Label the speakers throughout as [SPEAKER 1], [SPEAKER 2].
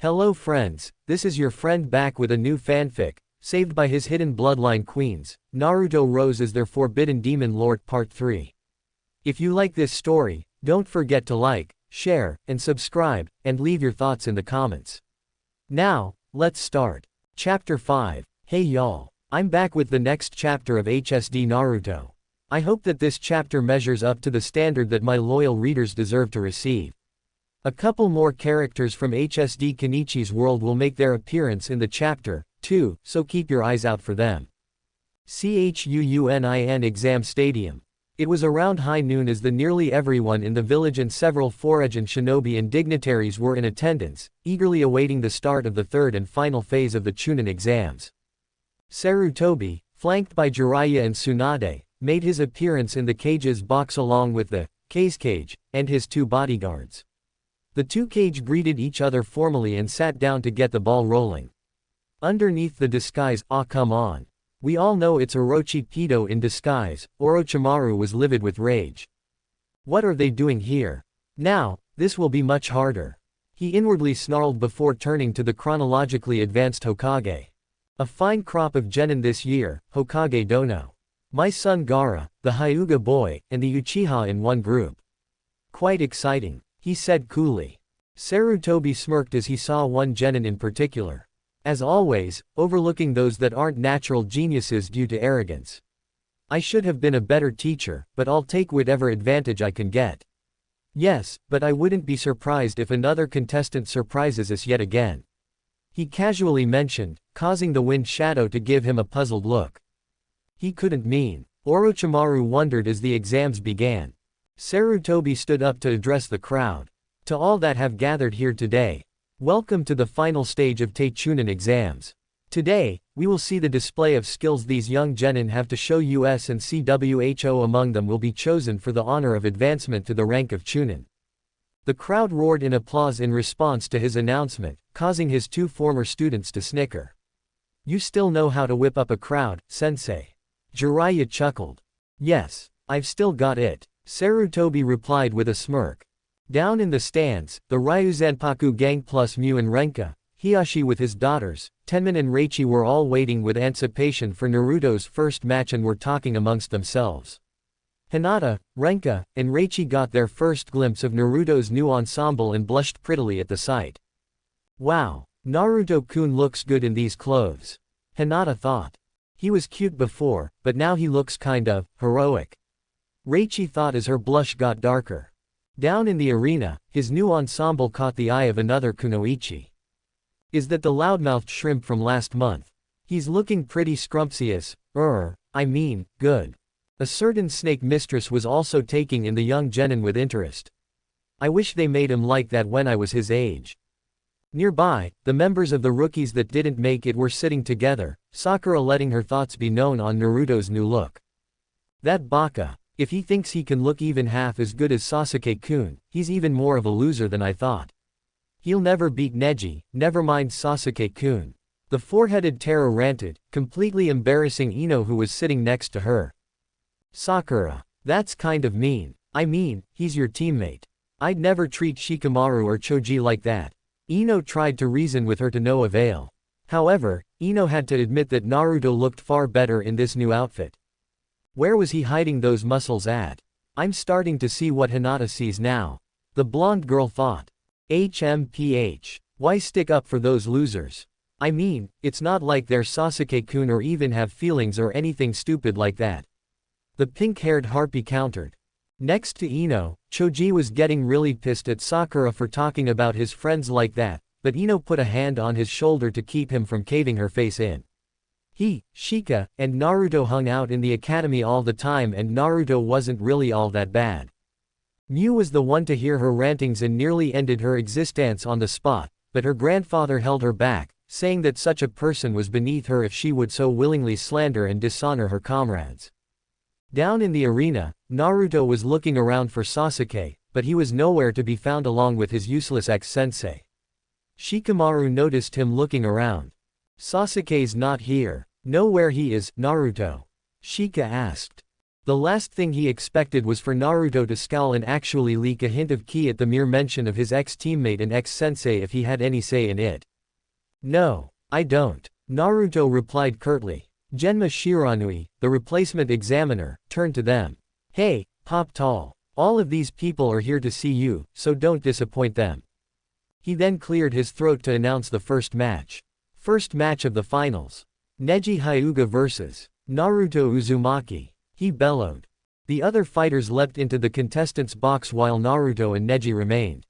[SPEAKER 1] Hello friends, this is your friend back with a new fanfic, saved by his hidden bloodline queens. Naruto rose as their forbidden demon lord part 3. If you like this story, don't forget to like, share, and subscribe, and leave your thoughts in the comments. Now, let's start. Chapter 5. Hey y'all. I'm back with the next chapter of HSD Naruto. I hope that this chapter measures up to the standard that my loyal readers deserve to receive. A couple more characters from HSD Kenichi's world will make their appearance in the chapter, too, so keep your eyes out for them. Chuunin Exam Stadium. It was around high noon as nearly everyone in the village and several foreign shinobi and dignitaries were in attendance, eagerly awaiting the start of the third and final phase of the Chunin exams. Sarutobi, flanked by Jiraiya and Tsunade, made his appearance in the cage's box along with the Kage and his two bodyguards. The two Kage greeted each other formally and sat down to get the ball rolling. Underneath the disguise, "Ah come on. We all know it's Orochi Pedo in disguise," Orochimaru was livid with rage. What are they doing here? Now, this will be much harder. He inwardly snarled before turning to the chronologically advanced Hokage. A fine crop of genin this year, Hokage Dono. My son Gaara, the Hyuga boy, and the Uchiha in one group. Quite exciting, he said coolly. Sarutobi smirked as he saw one genin in particular. As always, overlooking those that aren't natural geniuses due to arrogance. I should have been a better teacher, but I'll take whatever advantage I can get. Yes, but I wouldn't be surprised if another contestant surprises us yet again. He casually mentioned, causing the wind shadow to give him a puzzled look. He couldn't mean. Orochimaru wondered as the exams began. Sarutobi stood up to address the crowd. To all that have gathered here today, welcome to the final stage of Chunin exams. Today, we will see the display of skills these young genin have to show us, and CWHO among them will be chosen for the honor of advancement to the rank of Chunin. The crowd roared in applause in response to his announcement, causing his two former students to snicker. You still know how to whip up a crowd, sensei. Jiraiya chuckled. Yes, I've still got it, Sarutobi replied with a smirk. Down in the stands, the Ryuzanpaku gang plus Mu and Renka, Hiyashi with his daughters, Tenman and Reichi were all waiting with anticipation for Naruto's first match and were talking amongst themselves. Hinata, Renka, and Reichi got their first glimpse of Naruto's new ensemble and blushed prettily at the sight. Wow, Naruto-kun looks good in these clothes. Hinata thought. He was cute before, but now he looks kind of heroic. Reichi thought as her blush got darker. Down in the arena, his new ensemble caught the eye of another kunoichi. Is that the loudmouthed shrimp from last month? He's looking pretty scrumptious, good. A certain snake mistress was also taking in the young genin with interest. I wish they made him like that when I was his age. Nearby, the members of the rookies that didn't make it were sitting together, Sakura letting her thoughts be known on Naruto's new look. That baka. If he thinks he can look even half as good as Sasuke-kun, he's even more of a loser than I thought. He'll never beat Neji, never mind Sasuke-kun. The four-headed terror ranted, completely embarrassing Ino who was sitting next to her. Sakura. That's kind of mean. He's your teammate. I'd never treat Shikamaru or Choji like that. Ino tried to reason with her to no avail. However, Ino had to admit that Naruto looked far better in this new outfit. Where was he hiding those muscles at? I'm starting to see what Hinata sees now. The blonde girl thought. HMPH. Why stick up for those losers? It's not like they're Sasuke-kun or even have feelings or anything stupid like that. The pink-haired harpy countered. Next to Ino, Choji was getting really pissed at Sakura for talking about his friends like that, but Ino put a hand on his shoulder to keep him from caving her face in. He, Shika, and Naruto hung out in the academy all the time and Naruto wasn't really all that bad. Mu was the one to hear her rantings and nearly ended her existence on the spot, but her grandfather held her back, saying that such a person was beneath her if she would so willingly slander and dishonor her comrades. Down in the arena, Naruto was looking around for Sasuke, but he was nowhere to be found along with his useless ex-sensei. Shikamaru noticed him looking around. Sasuke's not here. Know where he is, Naruto? Shika asked. The last thing he expected was for Naruto to scowl and actually leak a hint of ki at the mere mention of his ex-teammate and ex-sensei if he had any say in it. No, I don't, Naruto replied curtly. Genma Shiranui, the replacement examiner, turned to them. Hey, Pop Tall. All of these people are here to see you, so don't disappoint them. He then cleared his throat to announce the first match. First match of the finals. Neji Hyuga vs. Naruto Uzumaki. He bellowed. The other fighters leapt into the contestants' box while Naruto and Neji remained.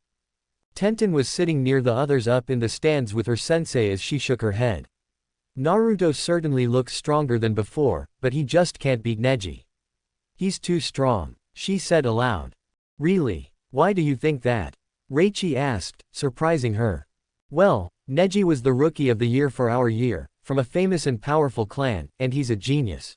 [SPEAKER 1] Tenten was sitting near the others up in the stands with her sensei as she shook her head. Naruto certainly looks stronger than before, but he just can't beat Neji. He's too strong, she said aloud. Really? Why do you think that? Reichi asked, surprising her. Well, Neji was the rookie of the year for our year, from a famous and powerful clan, and he's a genius.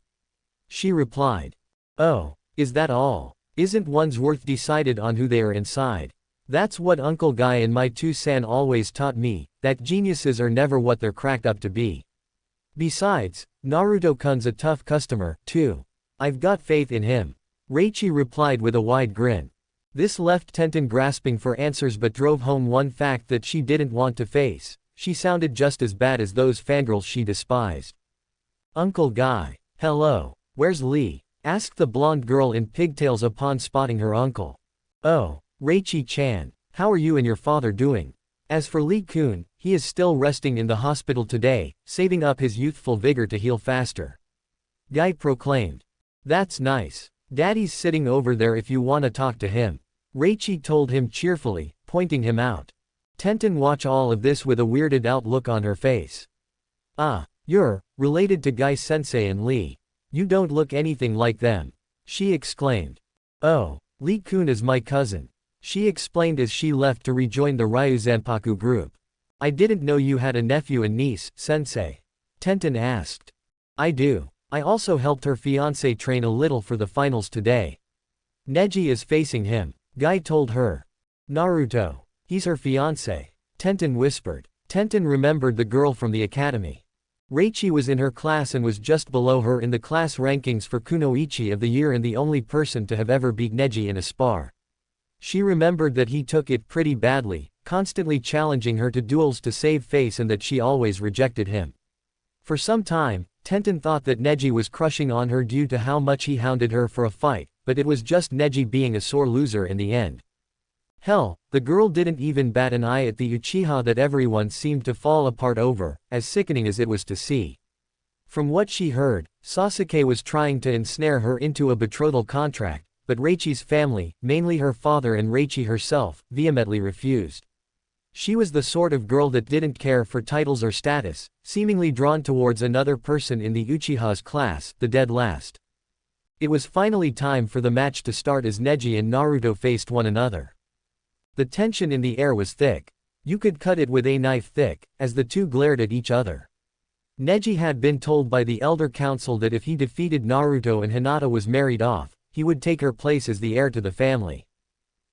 [SPEAKER 1] She replied. Oh, is that all? Isn't one's worth decided on who they are inside? That's what Uncle Guy and my 2-san always taught me, that geniuses are never what they're cracked up to be. Besides, Naruto-kun's a tough customer, too. I've got faith in him. Reichi replied with a wide grin. This left Tenten grasping for answers but drove home one fact that she didn't want to face. She sounded just as bad as those fangirls she despised. Uncle Guy. Hello. Where's Lee? Asked the blonde girl in pigtails upon spotting her uncle. Oh, Reichi-chan. How are you and your father doing? As for Lee-kun, he is still resting in the hospital today, saving up his youthful vigor to heal faster. Guy proclaimed. That's nice. Daddy's sitting over there if you want to talk to him. Reichi told him cheerfully, pointing him out. Tenten watched all of this with a weirded out look on her face. Ah, you're related to Guy-sensei and Lee. You don't look anything like them. She exclaimed. Oh, Lee-kun is my cousin. She explained as she left to rejoin the Ryuzanpaku group. I didn't know you had a nephew and niece, sensei. Tenten asked. I do. I also helped her fiancé train a little for the finals today. Neji is facing him, Guy told her. Naruto. He's her fiancé. Tenten whispered. Tenten remembered the girl from the academy. Reichi was in her class and was just below her in the class rankings for Kunoichi of the year and the only person to have ever beat Neji in a spar. She remembered that he took it pretty badly, constantly challenging her to duels to save face and that she always rejected him. For some time, Tenten thought that Neji was crushing on her due to how much he hounded her for a fight, but it was just Neji being a sore loser in the end. Hell, the girl didn't even bat an eye at the Uchiha that everyone seemed to fall apart over, as sickening as it was to see. From what she heard, Sasuke was trying to ensnare her into a betrothal contract, but Reichi's family, mainly her father and Reichi herself, vehemently refused. She was the sort of girl that didn't care for titles or status, seemingly drawn towards another person in the Uchiha's class, the dead last. It was finally time for the match to start as Neji and Naruto faced one another. The tension in the air was thick. You could cut it with a knife thick, as the two glared at each other. Neji had been told by the Elder Council that if he defeated Naruto and Hinata was married off, he would take her place as the heir to the family.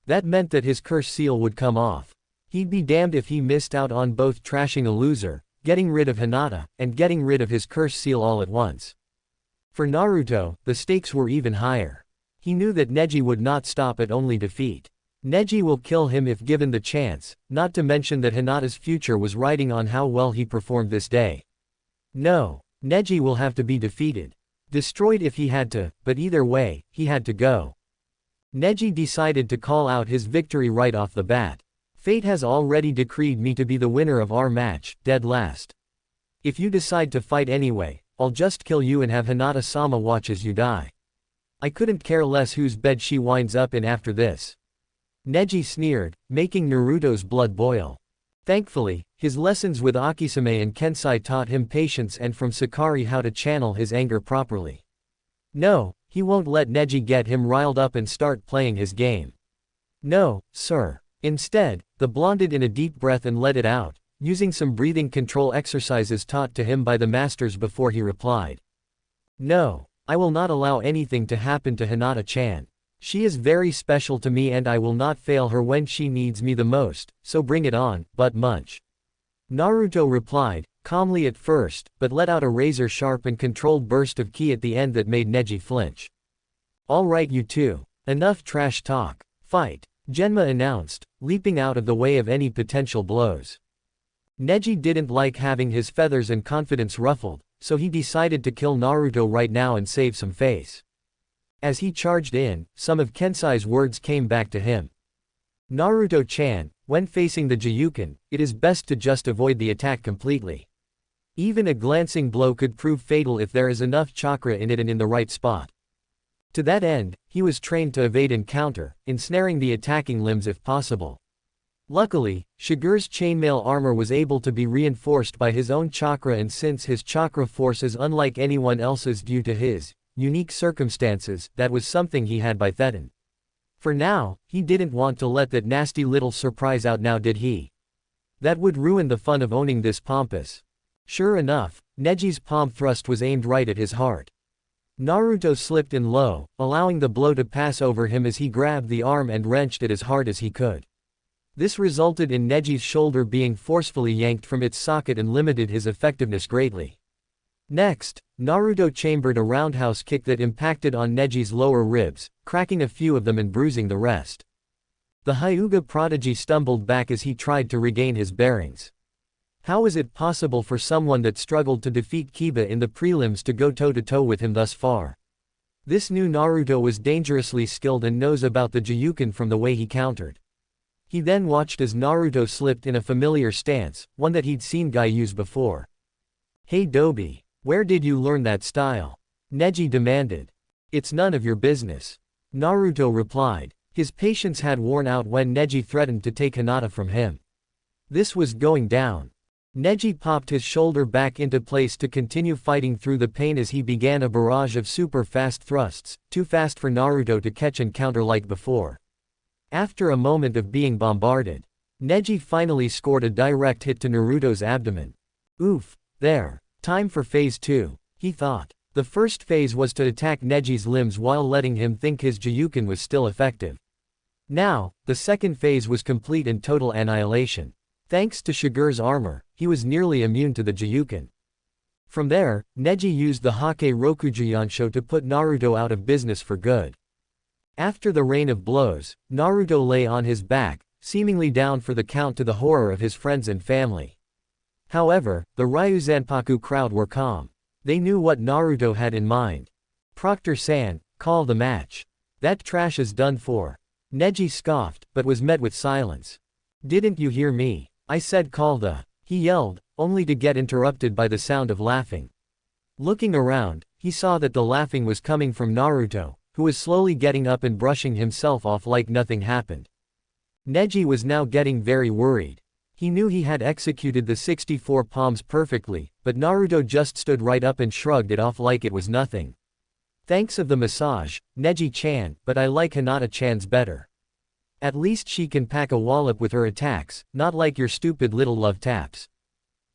[SPEAKER 1] That meant that his curse seal would come off. He'd be damned if he missed out on both trashing a loser, getting rid of Hinata, and getting rid of his curse seal all at once. For Naruto, the stakes were even higher. He knew that Neji would not stop at only defeat. Neji will kill him if given the chance, not to mention that Hinata's future was riding on how well he performed this day. No, Neji will have to be defeated. Destroyed if he had to, but either way, he had to go. Neji decided to call out his victory right off the bat. Fate has already decreed me to be the winner of our match, dead last. If you decide to fight anyway, I'll just kill you and have Hinata-sama watch as you die. I couldn't care less whose bed she winds up in after this. Neji sneered, making Naruto's blood boil. Thankfully, his lessons with Akisame and Kensai taught him patience and from Sakari how to channel his anger properly. No, he won't let Neji get him riled up and start playing his game. No, sir. Instead, the blonde did in a deep breath and let it out, using some breathing control exercises taught to him by the masters before he replied. No, I will not allow anything to happen to Hinata-chan. She is very special to me and I will not fail her when she needs me the most, so bring it on, butt munch. Naruto replied, calmly at first, but let out a razor-sharp and controlled burst of ki at the end that made Neji flinch. Alright you two. Enough trash talk. Fight. Genma announced, leaping out of the way of any potential blows. Neji didn't like having his feathers and confidence ruffled, so he decided to kill Naruto right now and save some face. As he charged in, some of Kensai's words came back to him. Naruto-chan, when facing the Gyuukin, it is best to just avoid the attack completely. Even a glancing blow could prove fatal if there is enough chakra in it and in the right spot. To that end, he was trained to evade and counter, ensnaring the attacking limbs if possible. Luckily, Shigure's chainmail armor was able to be reinforced by his own chakra, and since his chakra force is unlike anyone else's due to his unique circumstances, that was something he had by then. For now, he didn't want to let that nasty little surprise out now, did he? That would ruin the fun of owning this pompous. Sure enough, Neji's palm thrust was aimed right at his heart. Naruto slipped in low, allowing the blow to pass over him as he grabbed the arm and wrenched it as hard as he could. This resulted in Neji's shoulder being forcefully yanked from its socket and limited his effectiveness greatly. Next, Naruto chambered a roundhouse kick that impacted on Neji's lower ribs, cracking a few of them and bruising the rest. The Hyuga prodigy stumbled back as he tried to regain his bearings. How is it possible for someone that struggled to defeat Kiba in the prelims to go toe-to-toe with him thus far? This new Naruto was dangerously skilled and knows about the Gyuukin from the way he countered. He then watched as Naruto slipped in a familiar stance, one that he'd seen Guy use before. "Hey Dobi, where did you learn that style?" Neji demanded. "It's none of your business," Naruto replied. His patience had worn out when Neji threatened to take Hinata from him. This was going down. Neji popped his shoulder back into place to continue fighting through the pain as he began a barrage of super fast thrusts, too fast for Naruto to catch and counter like before. After a moment of being bombarded, Neji finally scored a direct hit to Naruto's abdomen. Oof, there. Time for phase 2, he thought. The first phase was to attack Neji's limbs while letting him think his Gyuukin was still effective. Now, the second phase was complete and total annihilation. Thanks to Shigure's armor, he was nearly immune to the Gyuukin. From there, Neji used the Hake Rokujuyansho to put Naruto out of business for good. After the rain of blows, Naruto lay on his back, seemingly down for the count to the horror of his friends and family. However, the Ryuzanpaku crowd were calm. They knew what Naruto had in mind. "Proctor-san, call the match. That trash is done for." Neji scoffed, but was met with silence. "Didn't you hear me? I said call the," he yelled, only to get interrupted by the sound of laughing. Looking around, he saw that the laughing was coming from Naruto, who was slowly getting up and brushing himself off like nothing happened. Neji was now getting very worried. He knew he had executed the 64 palms perfectly, but Naruto just stood right up and shrugged it off like it was nothing. "Thanks of the massage, Neji-chan, but I like Hinata-chan's better. At least she can pack a wallop with her attacks, not like your stupid little love taps."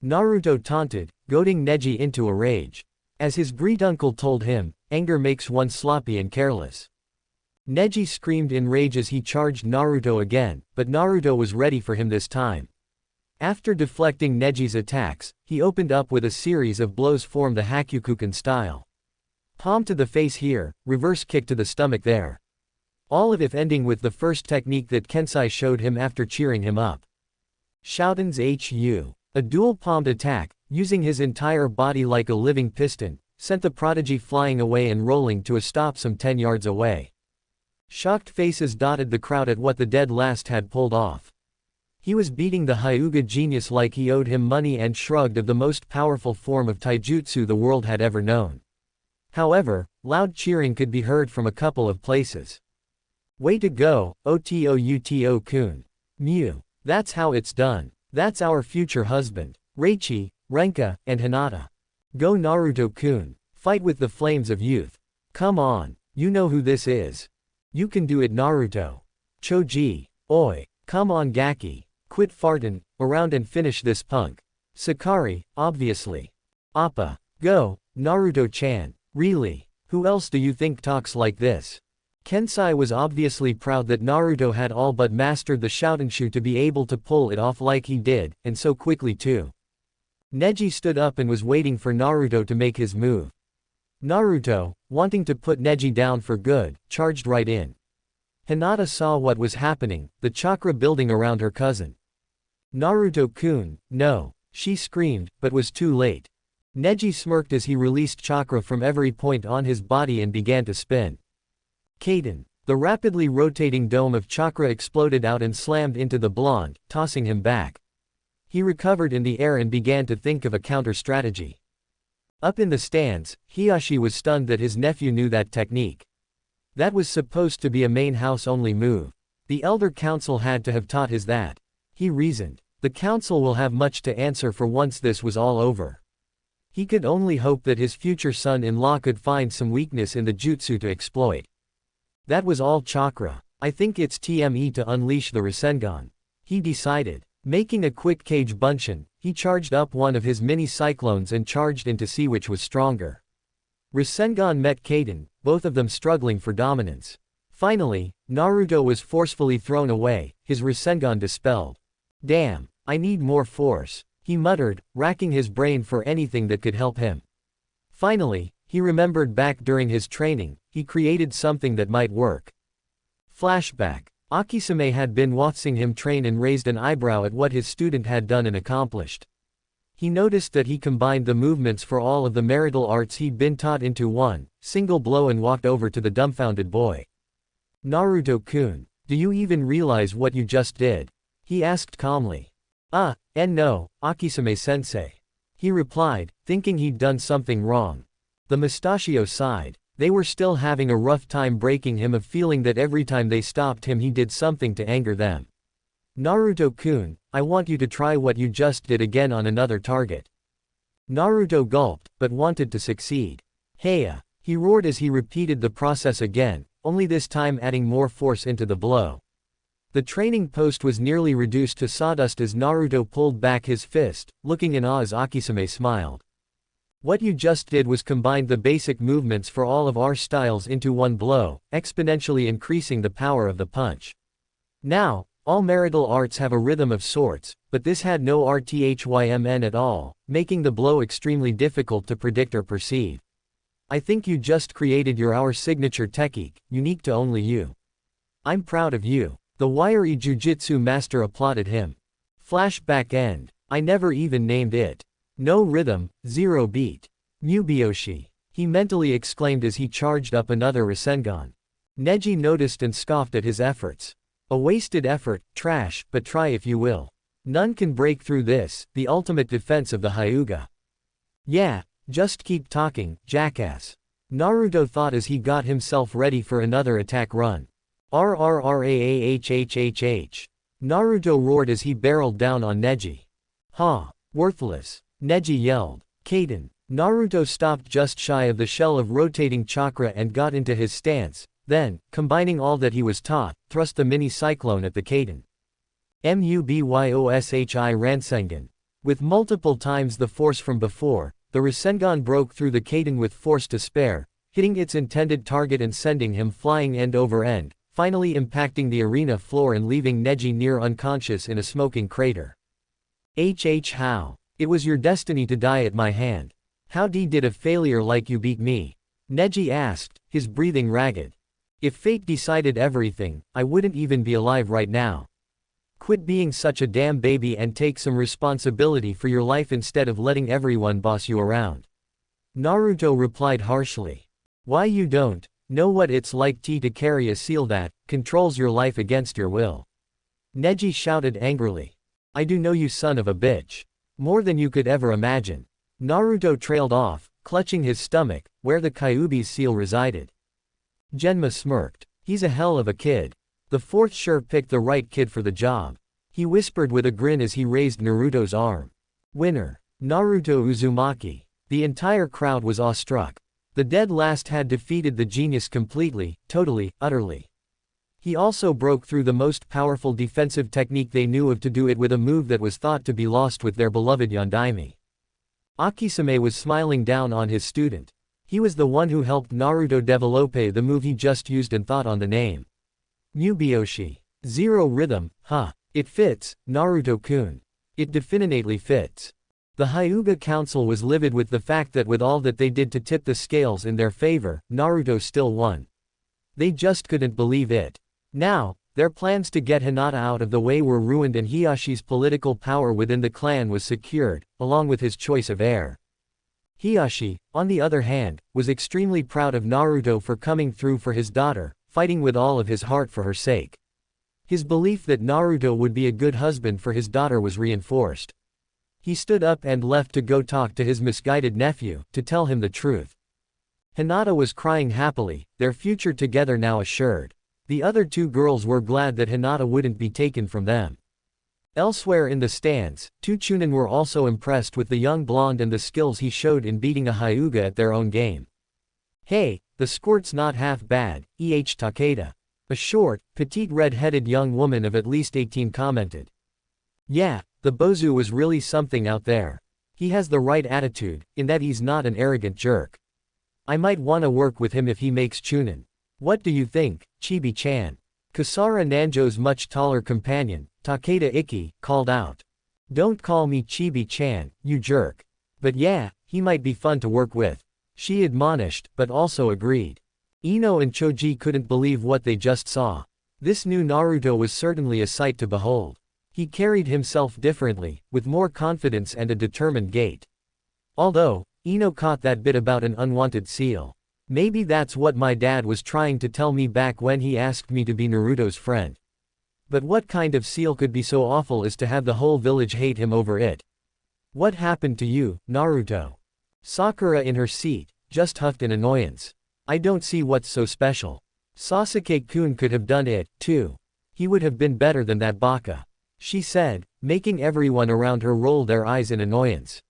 [SPEAKER 1] Naruto taunted, goading Neji into a rage. As his great uncle told him, anger makes one sloppy and careless. Neji screamed in rage as he charged Naruto again, but Naruto was ready for him this time. After deflecting Neji's attacks, he opened up with a series of blows formed the Hakyukuken style. Palm to the face here, reverse kick to the stomach there. All of it ending with the first technique that Kensai showed him after cheering him up. Shouden's HU. A dual-palmed attack, using his entire body like a living piston, sent the prodigy flying away and rolling to a stop some 10 yards away. Shocked faces dotted the crowd at what the dead last had pulled off. He was beating the Hyuga genius like he owed him money and shrugged of the most powerful form of taijutsu the world had ever known. However, loud cheering could be heard from a couple of places. "Way to go, Otouto-kun. Mew. That's how it's done. That's our future husband. Reichi, Renka, and Hinata. Go Naruto-kun. Fight with the flames of youth. Come on, you know who this is. You can do it Naruto. Choji. Oi, come on Gaki. Quit fartin' around and finish this punk. Sakari, obviously. Appa. Go, Naruto-chan. Really, who else do you think talks like this?" Kensai was obviously proud that Naruto had all but mastered the Shoutenshu to be able to pull it off like he did, and so quickly too. Neji stood up and was waiting for Naruto to make his move. Naruto, wanting to put Neji down for good, charged right in. Hinata saw what was happening, the chakra building around her cousin. Naruto-kun, no, she screamed, but was too late. Neji smirked as he released chakra from every point on his body and began to spin. Kaden. The rapidly rotating dome of chakra exploded out and slammed into the blonde, tossing him back. He recovered in the air and began to think of a counter-strategy. Up in the stands, Hiyashi was stunned that his nephew knew that technique. That was supposed to be a main house-only move. The Elder Council had to have taught his that. He reasoned. The council will have much to answer for once this was all over. He could only hope that his future son-in-law could find some weakness in the jutsu to exploit. That was all chakra. I think it's TME to unleash the Rasengan. He decided. Making a quick cage bunshin, he charged up one of his mini cyclones and charged in to see which was stronger. Rasengan met Kaden, both of them struggling for dominance. Finally, Naruto was forcefully thrown away, his Rasengan dispelled. Damn, I need more force, he muttered, racking his brain for anything that could help him. Finally, he remembered back during his training, he created something that might work. Flashback. Akisame had been watching him train and raised an eyebrow at what his student had done and accomplished. He noticed that he combined the movements for all of the marital arts he'd been taught into one single blow and walked over to the dumbfounded boy. Naruto-kun, do you even realize what you just did? He asked calmly. No, Akisame-sensei. He replied, thinking he'd done something wrong. The mustachio sighed. They were still having a rough time breaking him of feeling that every time they stopped him he did something to anger them. Naruto-kun, I want you to try what you just did again on another target. Naruto gulped, but wanted to succeed. Heya! He roared as he repeated the process again, only this time adding more force into the blow. The training post was nearly reduced to sawdust as Naruto pulled back his fist, looking in awe as Akisame smiled. What you just did was combine the basic movements for all of our styles into one blow, exponentially increasing the power of the punch. Now, all marital arts have a rhythm of sorts, but this had no rthymn at all, making the blow extremely difficult to predict or perceive. I think you just created our signature technique, unique to only you. I'm proud of you. The wiry jujitsu master applauded him. Flashback end. I never even named it. No rhythm, zero beat. Mubiyoshi. He mentally exclaimed as he charged up another Rasengan. Neji noticed and scoffed at his efforts. A wasted effort, trash, but try if you will. None can break through this, the ultimate defense of the Hyuga. Yeah, just keep talking, jackass. Naruto thought as he got himself ready for another attack run. RRRAAHHHH. Naruto roared as he barreled down on Neji. Ha! Worthless. Neji yelled. Kaden. Naruto stopped just shy of the shell of rotating chakra and got into his stance, then, combining all that he was taught, thrust the mini cyclone at the Kaden. Mubyoshi Rasengan. With multiple times the force from before, the Rasengan broke through the Kaden with force to spare, hitting its intended target and sending him flying end over end, finally impacting the arena floor and leaving Neji near unconscious in a smoking crater. How? It was your destiny to die at my hand. How did a failure like you beat me? Neji asked, his breathing ragged. If fate decided everything, I wouldn't even be alive right now. Quit being such a damn baby and take some responsibility for your life instead of letting everyone boss you around. Naruto replied harshly. Why you don't know what it's like to carry a seal that controls your life against your will? Neji shouted angrily. I do know you son of a bitch. More than you could ever imagine. Naruto trailed off, clutching his stomach, where the Kyuubi's seal resided. Genma smirked. He's a hell of a kid. The fourth sure picked the right kid for the job. He whispered with a grin as he raised Naruto's arm. Winner. Naruto Uzumaki. The entire crowd was awestruck. The dead last had defeated the genius completely, totally, utterly. He also broke through the most powerful defensive technique they knew of to do it with a move that was thought to be lost with their beloved Yondaime. Akisame was smiling down on his student. He was the one who helped Naruto develop the move he just used and thought on the name. Mubiyoshi. Zero rhythm, huh? It fits, Naruto-kun. It definitely fits. The Hyuga Council was livid with the fact that with all that they did to tip the scales in their favor, Naruto still won. They just couldn't believe it. Now, their plans to get Hinata out of the way were ruined and Hiyashi's political power within the clan was secured, along with his choice of heir. Hiyashi, on the other hand, was extremely proud of Naruto for coming through for his daughter, fighting with all of his heart for her sake. His belief that Naruto would be a good husband for his daughter was reinforced. He stood up and left to go talk to his misguided nephew, to tell him the truth. Hinata was crying happily, their future together now assured. The other two girls were glad that Hinata wouldn't be taken from them. Elsewhere in the stands, two Chunin were also impressed with the young blonde and the skills he showed in beating a Hyuga at their own game. "Hey, the squirt's not half bad," Takeda. A short, petite red-headed young woman of at least 18 commented. "Yeah, the Bozu was really something out there. He has the right attitude, in that he's not an arrogant jerk. I might wanna work with him if he makes Chunin. What do you think, Chibi-chan?" Kasara Nanjo's much taller companion, Takeda Ikki, called out. "Don't call me Chibi-chan, you jerk. But yeah, he might be fun to work with," she admonished, but also agreed. Ino and Choji couldn't believe what they just saw. This new Naruto was certainly a sight to behold. He carried himself differently, with more confidence and a determined gait. Although, Ino caught that bit about an unwanted seal. Maybe that's what my dad was trying to tell me back when he asked me to be Naruto's friend. But what kind of seal could be so awful as to have the whole village hate him over it? What happened to you, Naruto? Sakura in her seat, just huffed in annoyance. I don't see what's so special. Sasuke-kun could have done it, too. He would have been better than that baka, she said, making everyone around her roll their eyes in annoyance.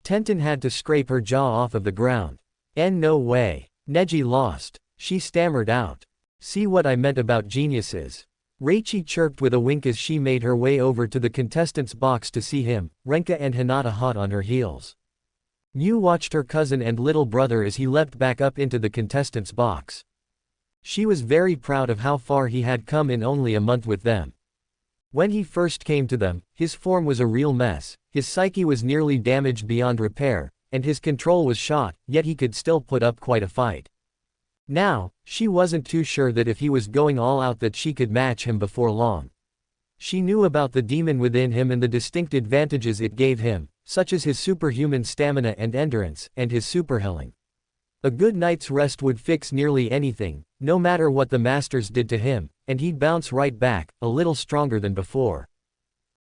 [SPEAKER 1] Tenten had to scrape her jaw off of the ground. No way. Neji lost. She stammered out. See what I meant about geniuses. Reichi chirped with a wink as she made her way over to the contestants' box to see him, Renka and Hinata hot on her heels. Miu watched her cousin and little brother as he leapt back up into the contestants' box. She was very proud of how far he had come in only a month with them. When he first came to them, his form was a real mess, his psyche was nearly damaged beyond repair, and his control was shot, yet he could still put up quite a fight. Now, she wasn't too sure that if he was going all out that she could match him before long. She knew about the demon within him and the distinct advantages it gave him, such as his superhuman stamina and endurance, and his superhealing. A good night's rest would fix nearly anything, no matter what the masters did to him, and he'd bounce right back, a little stronger than before.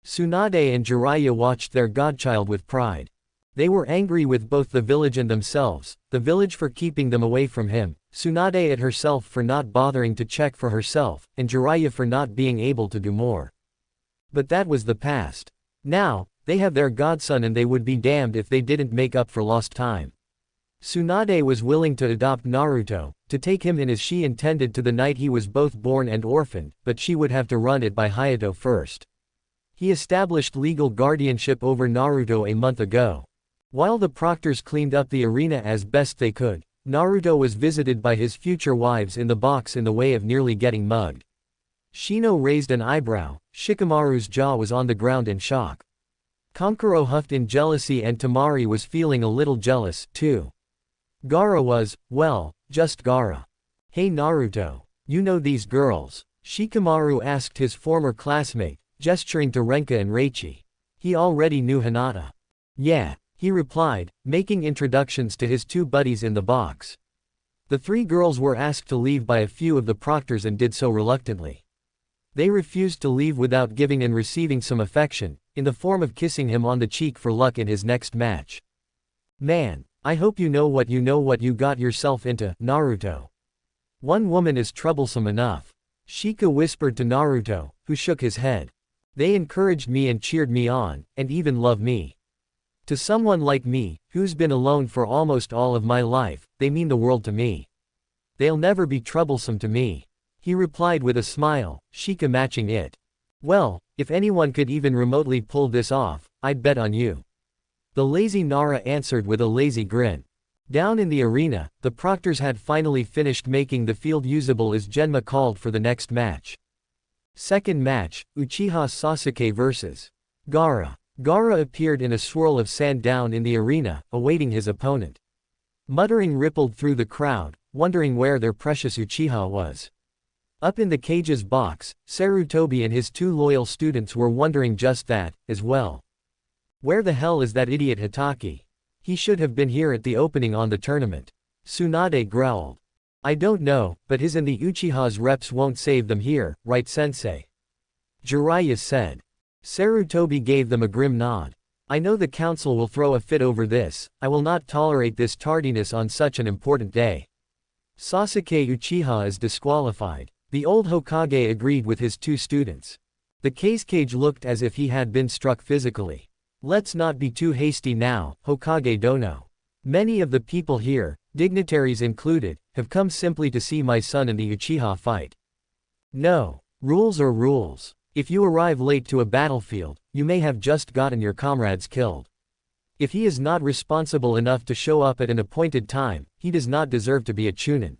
[SPEAKER 1] Tsunade and Jiraiya watched their godchild with pride. They were angry with both the village and themselves, the village for keeping them away from him, Tsunade at herself for not bothering to check for herself, and Jiraiya for not being able to do more. But that was the past. Now, they have their godson and they would be damned if they didn't make up for lost time. Tsunade was willing to adopt Naruto, to take him in as she intended to the night he was both born and orphaned, but she would have to run it by Hayato first. He established legal guardianship over Naruto a month ago. While the proctors cleaned up the arena as best they could, Naruto was visited by his future wives in the box in the way of nearly getting mugged. Shino raised an eyebrow, Shikamaru's jaw was on the ground in shock. Kankuro huffed in jealousy and Tamari was feeling a little jealous, too. Gaara was, well, just Gaara. Hey Naruto, you know these girls? Shikamaru asked his former classmate, gesturing to Renka and Reichi. He already knew Hinata. Yeah, he replied, making introductions to his two buddies in the box. The three girls were asked to leave by a few of the proctors and did so reluctantly. They refused to leave without giving and receiving some affection, in the form of kissing him on the cheek for luck in his next match. Man, I hope you know what you got yourself into, Naruto. One woman is troublesome enough. Shika whispered to Naruto, who shook his head. They encouraged me and cheered me on, and even love me. To someone like me, who's been alone for almost all of my life, they mean the world to me. They'll never be troublesome to me. He replied with a smile, Shika matching it. Well, if anyone could even remotely pull this off, I'd bet on you. The lazy Nara answered with a lazy grin. Down in the arena, the proctors had finally finished making the field usable as Genma called for the next match. Second match, Uchiha Sasuke vs. Gaara. Gaara appeared in a swirl of sand down in the arena, awaiting his opponent. Muttering rippled through the crowd, wondering where their precious Uchiha was. Up in the cage's box, Sarutobi and his 2 loyal students were wondering just that, as well. Where the hell is that idiot Hitaki? He should have been here at the opening on the tournament. Tsunade growled. I don't know, but his and the Uchiha's reps won't save them here, right sensei? Jiraiya said. Sarutobi gave them a grim nod. I know the council will throw a fit over this, I will not tolerate this tardiness on such an important day. Sasuke Uchiha is disqualified. The old Hokage agreed with his 2 students. The cage looked as if he had been struck physically. Let's not be too hasty now, Hokage Dono. Many of the people here, dignitaries included, have come simply to see my son and the Uchiha fight. No. Rules are rules. If you arrive late to a battlefield, you may have just gotten your comrades killed. If he is not responsible enough to show up at an appointed time, he does not deserve to be a Chunin.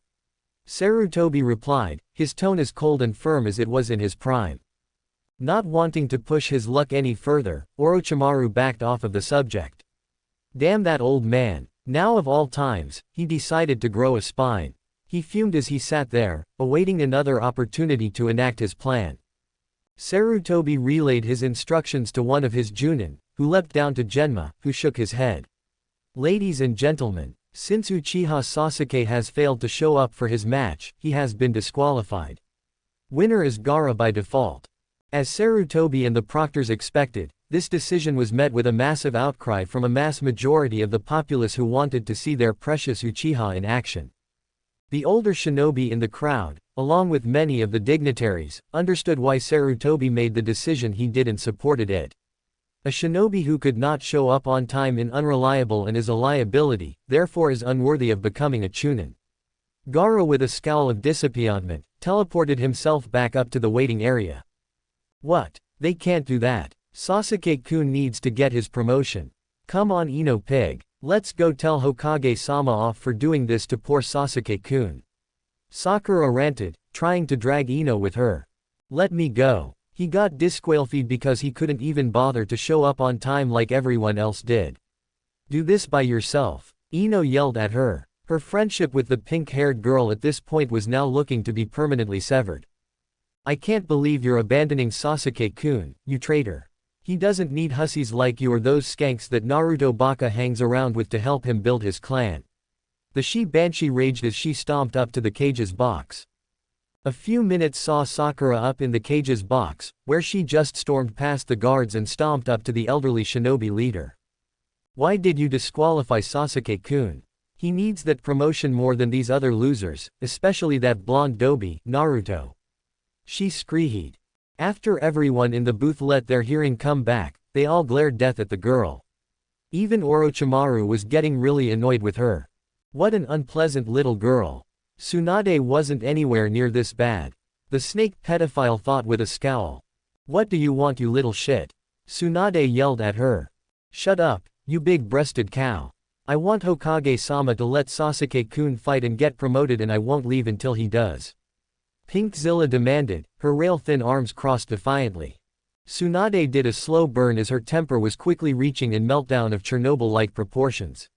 [SPEAKER 1] Sarutobi replied, his tone as cold and firm as it was in his prime. Not wanting to push his luck any further, Orochimaru backed off of the subject. Damn that old man. Now of all times, he decided to grow a spine. He fumed as he sat there, awaiting another opportunity to enact his plan. Sarutobi relayed his instructions to one of his Junin, who leapt down to Genma, who shook his head. Ladies and gentlemen, since Uchiha Sasuke has failed to show up for his match, he has been disqualified. Winner is Gaara by default. As Sarutobi and the proctors expected, this decision was met with a massive outcry from a mass majority of the populace who wanted to see their precious Uchiha in action. The older shinobi in the crowd, along with many of the dignitaries, understood why Sarutobi made the decision he did and supported it. A shinobi who could not show up on time is unreliable and is a liability, therefore is unworthy of becoming a Chunin. Gaara with a scowl of disappointment, teleported himself back up to the waiting area. What? They can't do that. Sasuke-kun needs to get his promotion. Come on Ino pig. Let's go tell Hokage-sama off for doing this to poor Sasuke-kun. Sakura ranted, trying to drag Ino with her. Let me go. He got disqualified because he couldn't even bother to show up on time like everyone else did. Do this by yourself. Ino yelled at her. Her friendship with the pink-haired girl at this point was now looking to be permanently severed. I can't believe you're abandoning Sasuke-kun, you traitor. He doesn't need hussies like you or those skanks that Naruto Baka hangs around with to help him build his clan. The she-banshee raged as she stomped up to the cage's box. A few minutes saw Sakura up in the cage's box, where she just stormed past the guards and stomped up to the elderly shinobi leader. Why did you disqualify Sasuke-kun? He needs that promotion more than these other losers, especially that blonde doby, Naruto. She screamed. After everyone in the booth let their hearing come back, they all glared death at the girl. Even Orochimaru was getting really annoyed with her. What an unpleasant little girl. Tsunade wasn't anywhere near this bad. The snake pedophile thought with a scowl. What do you want, you little shit? Tsunade yelled at her. Shut up, you big-breasted cow. I want Hokage-sama to let Sasuke-kun fight and get promoted, and I won't leave until he does. Pinkzilla demanded, her rail-thin arms crossed defiantly. Tsunade did a slow burn as her temper was quickly reaching a meltdown of Chernobyl-like proportions.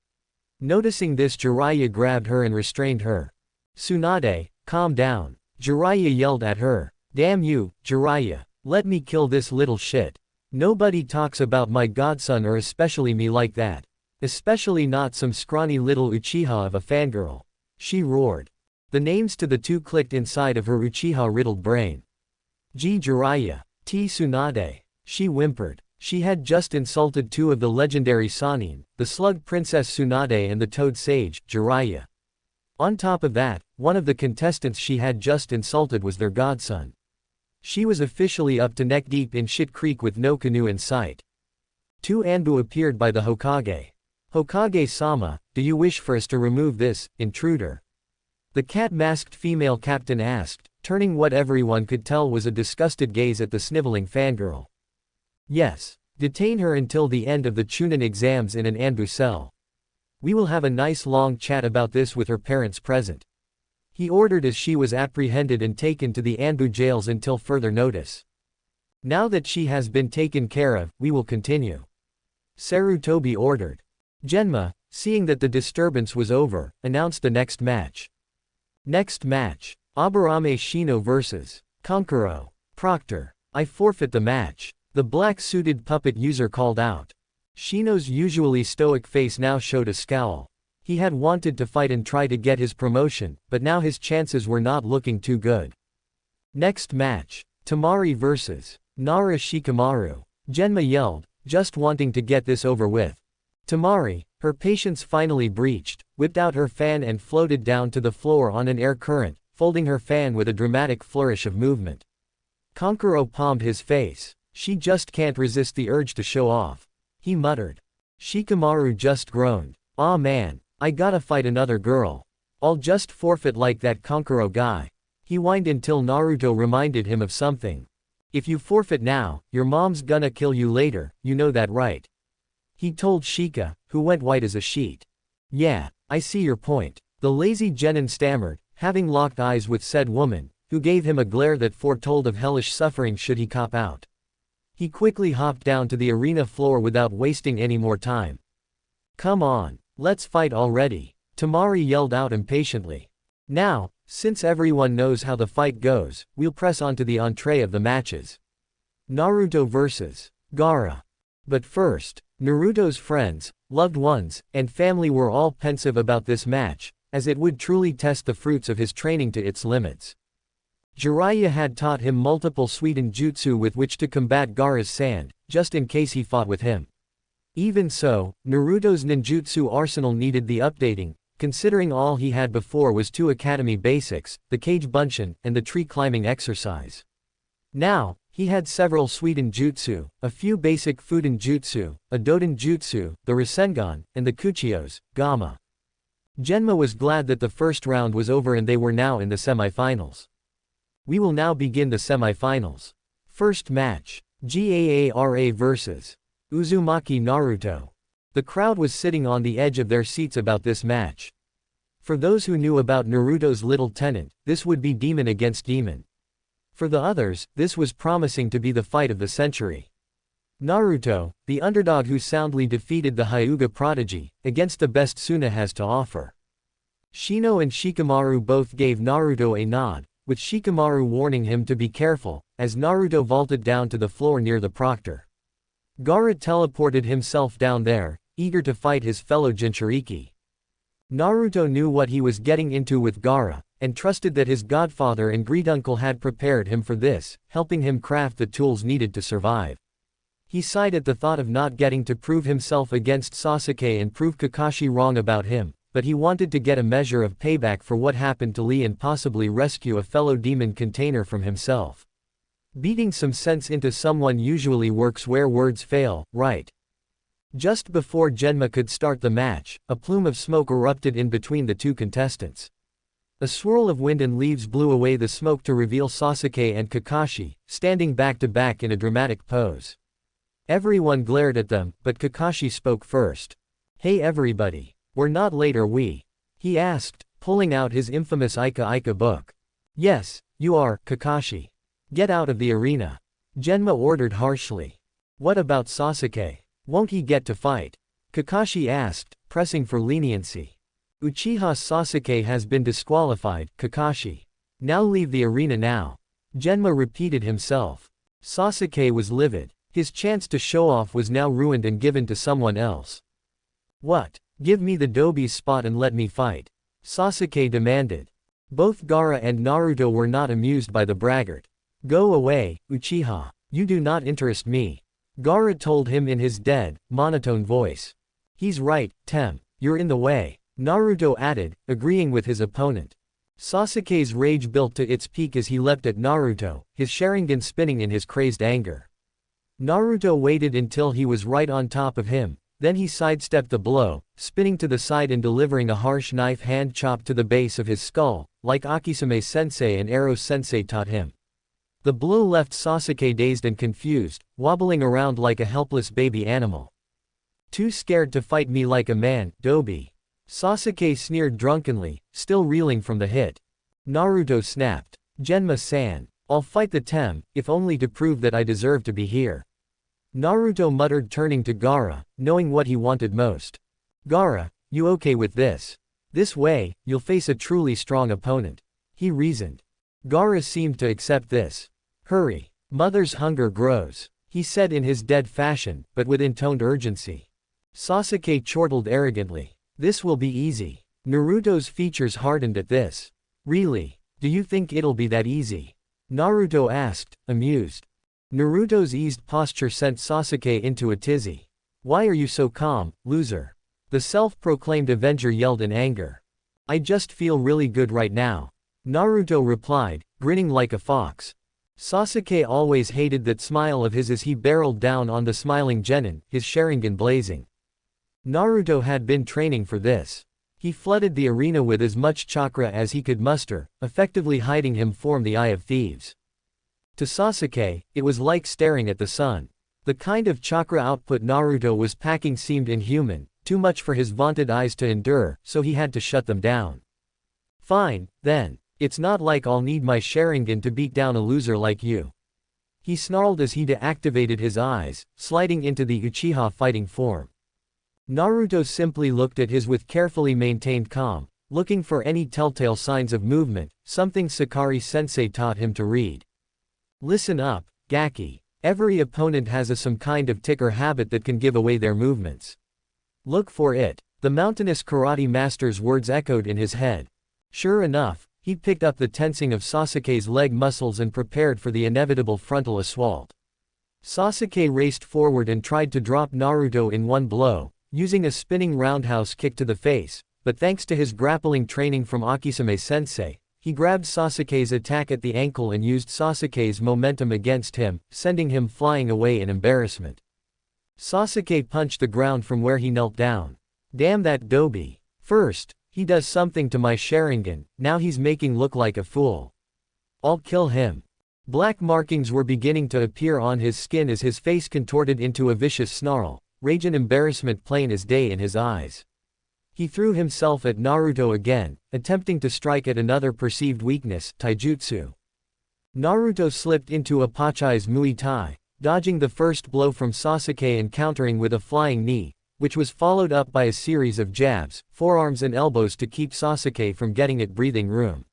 [SPEAKER 1] Noticing this, Jiraiya grabbed her and restrained her. Tsunade, calm down. Jiraiya yelled at her. Damn you, Jiraiya. Let me kill this little shit. Nobody talks about my godson or especially me like that. Especially not some scrawny little Uchiha of a fangirl. She roared. The names to the 2 clicked inside of her Uchiha-riddled brain. G. Jiraiya. T. Tsunade. She whimpered. She had just insulted 2 of the legendary Sannin, the slug princess Tsunade and the toad sage, Jiraiya. On top of that, one of the contestants she had just insulted was their godson. She was officially up to neck deep in shit creek with no canoe in sight. 2 Anbu appeared by the Hokage. Hokage-sama, do you wish for us to remove this intruder? The cat-masked female captain asked, turning what everyone could tell was a disgusted gaze at the sniveling fangirl. Yes. Detain her until the end of the Chunin exams in an Anbu cell. We will have a nice long chat about this with her parents present. He ordered as she was apprehended and taken to the Anbu jails until further notice. Now that she has been taken care of, we will continue. Sarutobi ordered. Genma, seeing that the disturbance was over, announced the next match. Next match. Aburame Shino vs. Kankuro. Proctor. I forfeit the match. The black-suited puppet user called out. Shino's usually stoic face now showed a scowl. He had wanted to fight and try to get his promotion, but now his chances were not looking too good. Next match. Tamari vs. Nara Shikamaru. Genma yelled, just wanting to get this over with. Tamari, her patience finally breached, whipped out her fan and floated down to the floor on an air current, folding her fan with a dramatic flourish of movement. Kankuro palmed his face. She just can't resist the urge to show off. He muttered. Shikamaru just groaned. Aw man, I gotta fight another girl. I'll just forfeit like that Kankuro guy. He whined until Naruto reminded him of something. If you forfeit now, your mom's gonna kill you later, you know that right? He told Shika, who went white as a sheet. Yeah, I see your point. The lazy genin stammered, having locked eyes with said woman, who gave him a glare that foretold of hellish suffering should he cop out. He quickly hopped down to the arena floor without wasting any more time. Come on, let's fight already, Tamari yelled out impatiently. Now, since everyone knows how the fight goes, we'll press on to the entree of the matches. Naruto vs. Gaara. But first, Naruto's friends, loved ones, and family were all pensive about this match, as it would truly test the fruits of his training to its limits. Jiraiya had taught him multiple sweetened jutsu with which to combat Gaara's sand, just in case he fought with him. Even so, Naruto's ninjutsu arsenal needed the updating, considering all he had before was 2 academy basics, the cage bunshin, and the tree climbing exercise. Now, he had several sweetened jutsu, a few basic Fuden jutsu, a Doden jutsu, the Rasengan, and the Kuchiyos, Gamma. Genma was glad that the first round was over and they were now in the semifinals. We will now begin the semifinals. First match. Gaara vs. Uzumaki Naruto. The crowd was sitting on the edge of their seats about this match. For those who knew about Naruto's little tenant, this would be demon against demon. For the others, this was promising to be the fight of the century. Naruto, the underdog who soundly defeated the Hyuga prodigy, against the best Suna has to offer. Shino and Shikamaru both gave Naruto a nod, with Shikamaru warning him to be careful, as Naruto vaulted down to the floor near the proctor. Gaara teleported himself down there, eager to fight his fellow Jinchuriki. Naruto knew what he was getting into with Gaara, and trusted that his godfather and great-uncle had prepared him for this, helping him craft the tools needed to survive. He sighed at the thought of not getting to prove himself against Sasuke and prove Kakashi wrong about him, but he wanted to get a measure of payback for what happened to Lee and possibly rescue a fellow demon container from himself. Beating some sense into someone usually works where words fail, right? Just before Genma could start the match, a plume of smoke erupted in between the two contestants. A swirl of wind and leaves blew away the smoke to reveal Sasuke and Kakashi, standing back to back in a dramatic pose. Everyone glared at them, but Kakashi spoke first. Hey everybody, we're not late are we? He asked, pulling out his infamous Ika Ika book. Yes, you are, Kakashi. Get out of the arena. Genma ordered harshly. What about Sasuke? Won't he get to fight? Kakashi asked, pressing for leniency. Uchiha Sasuke has been disqualified, Kakashi. Now leave the arena now. Genma repeated himself. Sasuke was livid. His chance to show off was now ruined and given to someone else. What? Give me the Dobi's spot and let me fight. Sasuke demanded. Both Gaara and Naruto were not amused by the braggart. Go away, Uchiha. You do not interest me. Gaara told him in his dead, monotone voice. He's right, Tem. You're in the way. Naruto added, agreeing with his opponent. Sasuke's rage built to its peak as he leapt at Naruto, his Sharingan spinning in his crazed anger. Naruto waited until he was right on top of him, then he sidestepped the blow, spinning to the side and delivering a harsh knife hand chop to the base of his skull, like Akisame-sensei and Ero-sensei taught him. The blow left Sasuke dazed and confused, wobbling around like a helpless baby animal. Too scared to fight me like a man, Dobi. Sasuke sneered drunkenly, still reeling from the hit. Naruto snapped. Genma-san. I'll fight the Tem, if only to prove that I deserve to be here. Naruto muttered, turning to Gaara, knowing what he wanted most. Gaara, you okay with this? This way, you'll face a truly strong opponent. He reasoned. Gaara seemed to accept this. Hurry. Mother's hunger grows, he said in his dead fashion, but with intoned urgency. Sasuke chortled arrogantly. This will be easy. Naruto's features hardened at this. Really? Do you think it'll be that easy? Naruto asked, amused. Naruto's eased posture sent Sasuke into a tizzy. Why are you so calm, loser? The self-proclaimed Avenger yelled in anger. I just feel really good right now. Naruto replied, grinning like a fox. Sasuke always hated that smile of his as he barreled down on the smiling genin, his Sharingan blazing. Naruto had been training for this. He flooded the arena with as much chakra as he could muster, effectively hiding him from the Eye of Thieves. To Sasuke, it was like staring at the sun. The kind of chakra output Naruto was packing seemed inhuman, too much for his vaunted eyes to endure, so he had to shut them down. Fine, then. It's not like I'll need my Sharingan to beat down a loser like you. He snarled as he deactivated his eyes, sliding into the Uchiha fighting form. Naruto simply looked at his with carefully maintained calm, looking for any telltale signs of movement, something Sakari-sensei taught him to read. Listen up, Gaki. Every opponent has some kind of tic or habit that can give away their movements. Look for it. The mountainous karate master's words echoed in his head. Sure enough, he picked up the tensing of Sasuke's leg muscles and prepared for the inevitable frontal assault. Sasuke raced forward and tried to drop Naruto in one blow, using a spinning roundhouse kick to the face, but thanks to his grappling training from Akisame-sensei, he grabbed Sasuke's attack at the ankle and used Sasuke's momentum against him, sending him flying away in embarrassment. Sasuke punched the ground from where he knelt down. Damn that Dobi. First, he does something to my Sharingan, now he's making look like a fool. I'll kill him. Black markings were beginning to appear on his skin as his face contorted into a vicious snarl, rage and embarrassment plain as day in his eyes. He threw himself at Naruto again, attempting to strike at another perceived weakness, taijutsu. Naruto slipped into a Pachai's Muay Thai, dodging the first blow from Sasuke and countering with a flying knee, which was followed up by a series of jabs, forearms and elbows to keep Sasuke from getting it breathing room.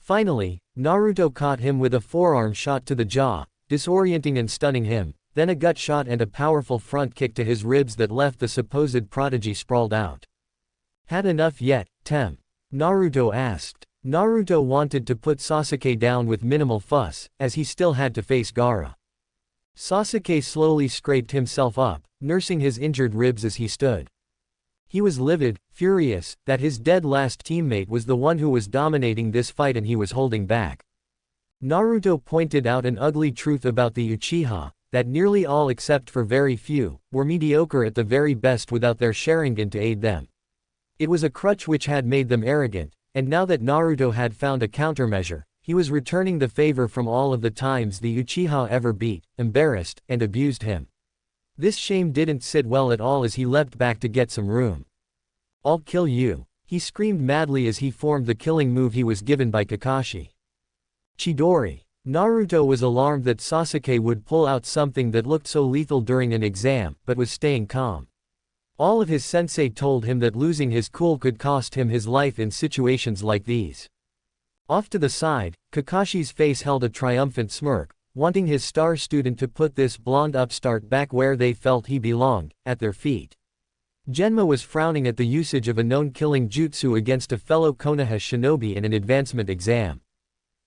[SPEAKER 1] Finally, Naruto caught him with a forearm shot to the jaw, disorienting and stunning him, then a gut shot and a powerful front kick to his ribs that left the supposed prodigy sprawled out. Had enough yet, Tem? Naruto asked. Naruto wanted to put Sasuke down with minimal fuss, as he still had to face Gaara. Sasuke slowly scraped himself up, nursing his injured ribs as he stood. He was livid, furious, that his dead last teammate was the one who was dominating this fight and he was holding back. Naruto pointed out an ugly truth about the Uchiha, that nearly all except for very few, were mediocre at the very best without their Sharingan to aid them. It was a crutch which had made them arrogant, and now that Naruto had found a countermeasure, he was returning the favor from all of the times the Uchiha ever beat, embarrassed, and abused him. This shame didn't sit well at all as he leapt back to get some room. I'll kill you, he screamed madly as he formed the killing move he was given by Kakashi. Chidori. Naruto was alarmed that Sasuke would pull out something that looked so lethal during an exam, but was staying calm. All of his sensei told him that losing his cool could cost him his life in situations like these. Off to the side, Kakashi's face held a triumphant smirk, wanting his star student to put this blonde upstart back where they felt he belonged, at their feet. Genma was frowning at the usage of a known killing jutsu against a fellow Konoha shinobi in an advancement exam.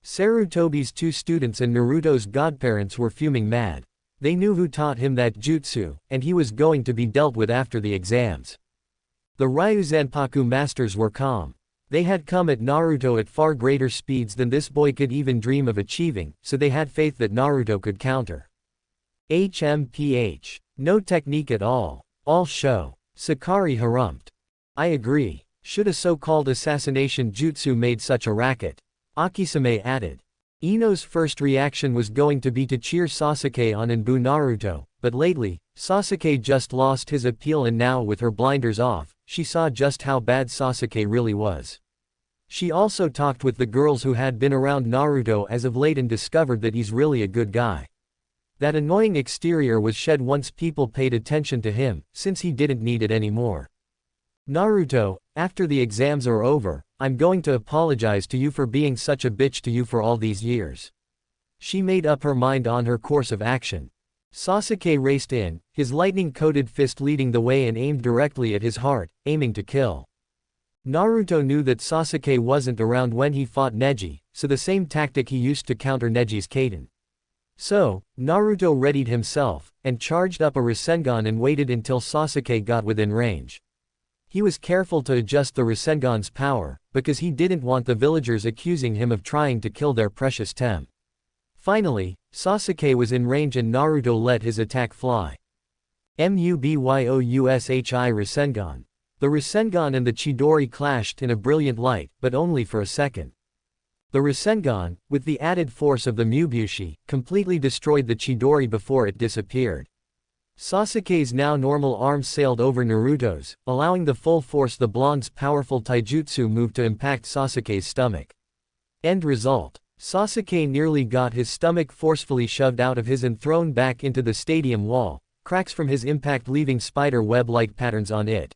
[SPEAKER 1] Sarutobi's two students and Naruto's godparents were fuming mad. They knew who taught him that jutsu, and he was going to be dealt with after the exams. The Ryuzanpaku masters were calm. They had come at Naruto at far greater speeds than this boy could even dream of achieving, so they had faith that Naruto could counter. HMPH. No technique at all. All show. Sakari harumphed. I agree. Should a so-called assassination jutsu made such a racket? Akisame added. Ino's first reaction was going to be to cheer Sasuke on and boo Naruto, but lately, Sasuke just lost his appeal and now with her blinders off, she saw just how bad Sasuke really was. She also talked with the girls who had been around Naruto as of late and discovered that he's really a good guy. That annoying exterior was shed once people paid attention to him, since he didn't need it anymore. Naruto, after the exams are over, I'm going to apologize to you for being such a bitch to you for all these years. She made up her mind on her course of action. Sasuke raced in, his lightning-coated fist leading the way and aimed directly at his heart, aiming to kill. Naruto knew that Sasuke wasn't around when he fought Neji, so the same tactic he used to counter Neji's Kaden. So, Naruto readied himself, and charged up a Rasengan and waited until Sasuke got within range. He was careful to adjust the Rasengan's power, because he didn't want the villagers accusing him of trying to kill their precious Tem. Finally, Sasuke was in range and Naruto let his attack fly. Mubyoushi Rasengan. The Rasengan and the Chidori clashed in a brilliant light, but only for a second. The Rasengan, with the added force of the Mubushi, completely destroyed the Chidori before it disappeared. Sasuke's now normal arms sailed over Naruto's, allowing the full force the blonde's powerful taijutsu move to impact Sasuke's stomach. End result. Sasuke nearly got his stomach forcefully shoved out of his and thrown back into the stadium wall, cracks from his impact leaving spider web-like patterns on it.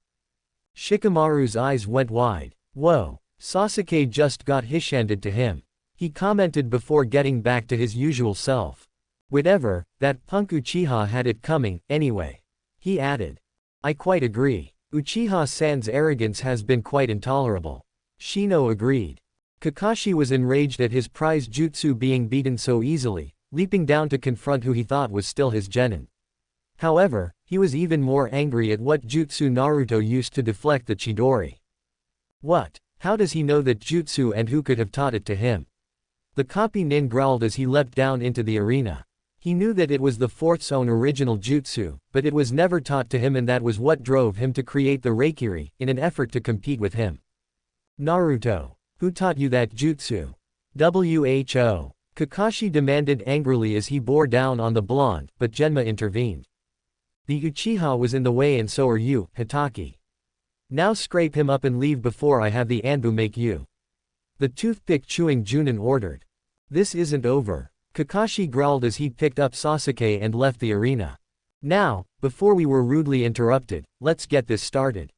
[SPEAKER 1] Shikamaru's eyes went wide. Whoa, Sasuke just got hishanded to him. He commented before getting back to his usual self. Whatever, that punk Uchiha had it coming, anyway. He added. I quite agree. Uchiha-san's arrogance has been quite intolerable. Shino agreed. Kakashi was enraged at his prize jutsu being beaten so easily, leaping down to confront who he thought was still his genin. However, he was even more angry at what jutsu Naruto used to deflect the Chidori. What? How does he know that jutsu and who could have taught it to him? The copy nin growled as he leapt down into the arena. He knew that it was the fourth's own original jutsu, but it was never taught to him and that was what drove him to create the Reikiri, in an effort to compete with him. Naruto. Who taught you that jutsu? Who? Kakashi demanded angrily as he bore down on the blonde, but Genma intervened. The Uchiha was in the way and so are you, Hitaki. Now scrape him up and leave before I have the Anbu make you. The toothpick-chewing Junin ordered. This isn't over. Kakashi growled as he picked up Sasuke and left the arena. Now, before we were rudely interrupted, let's get this started.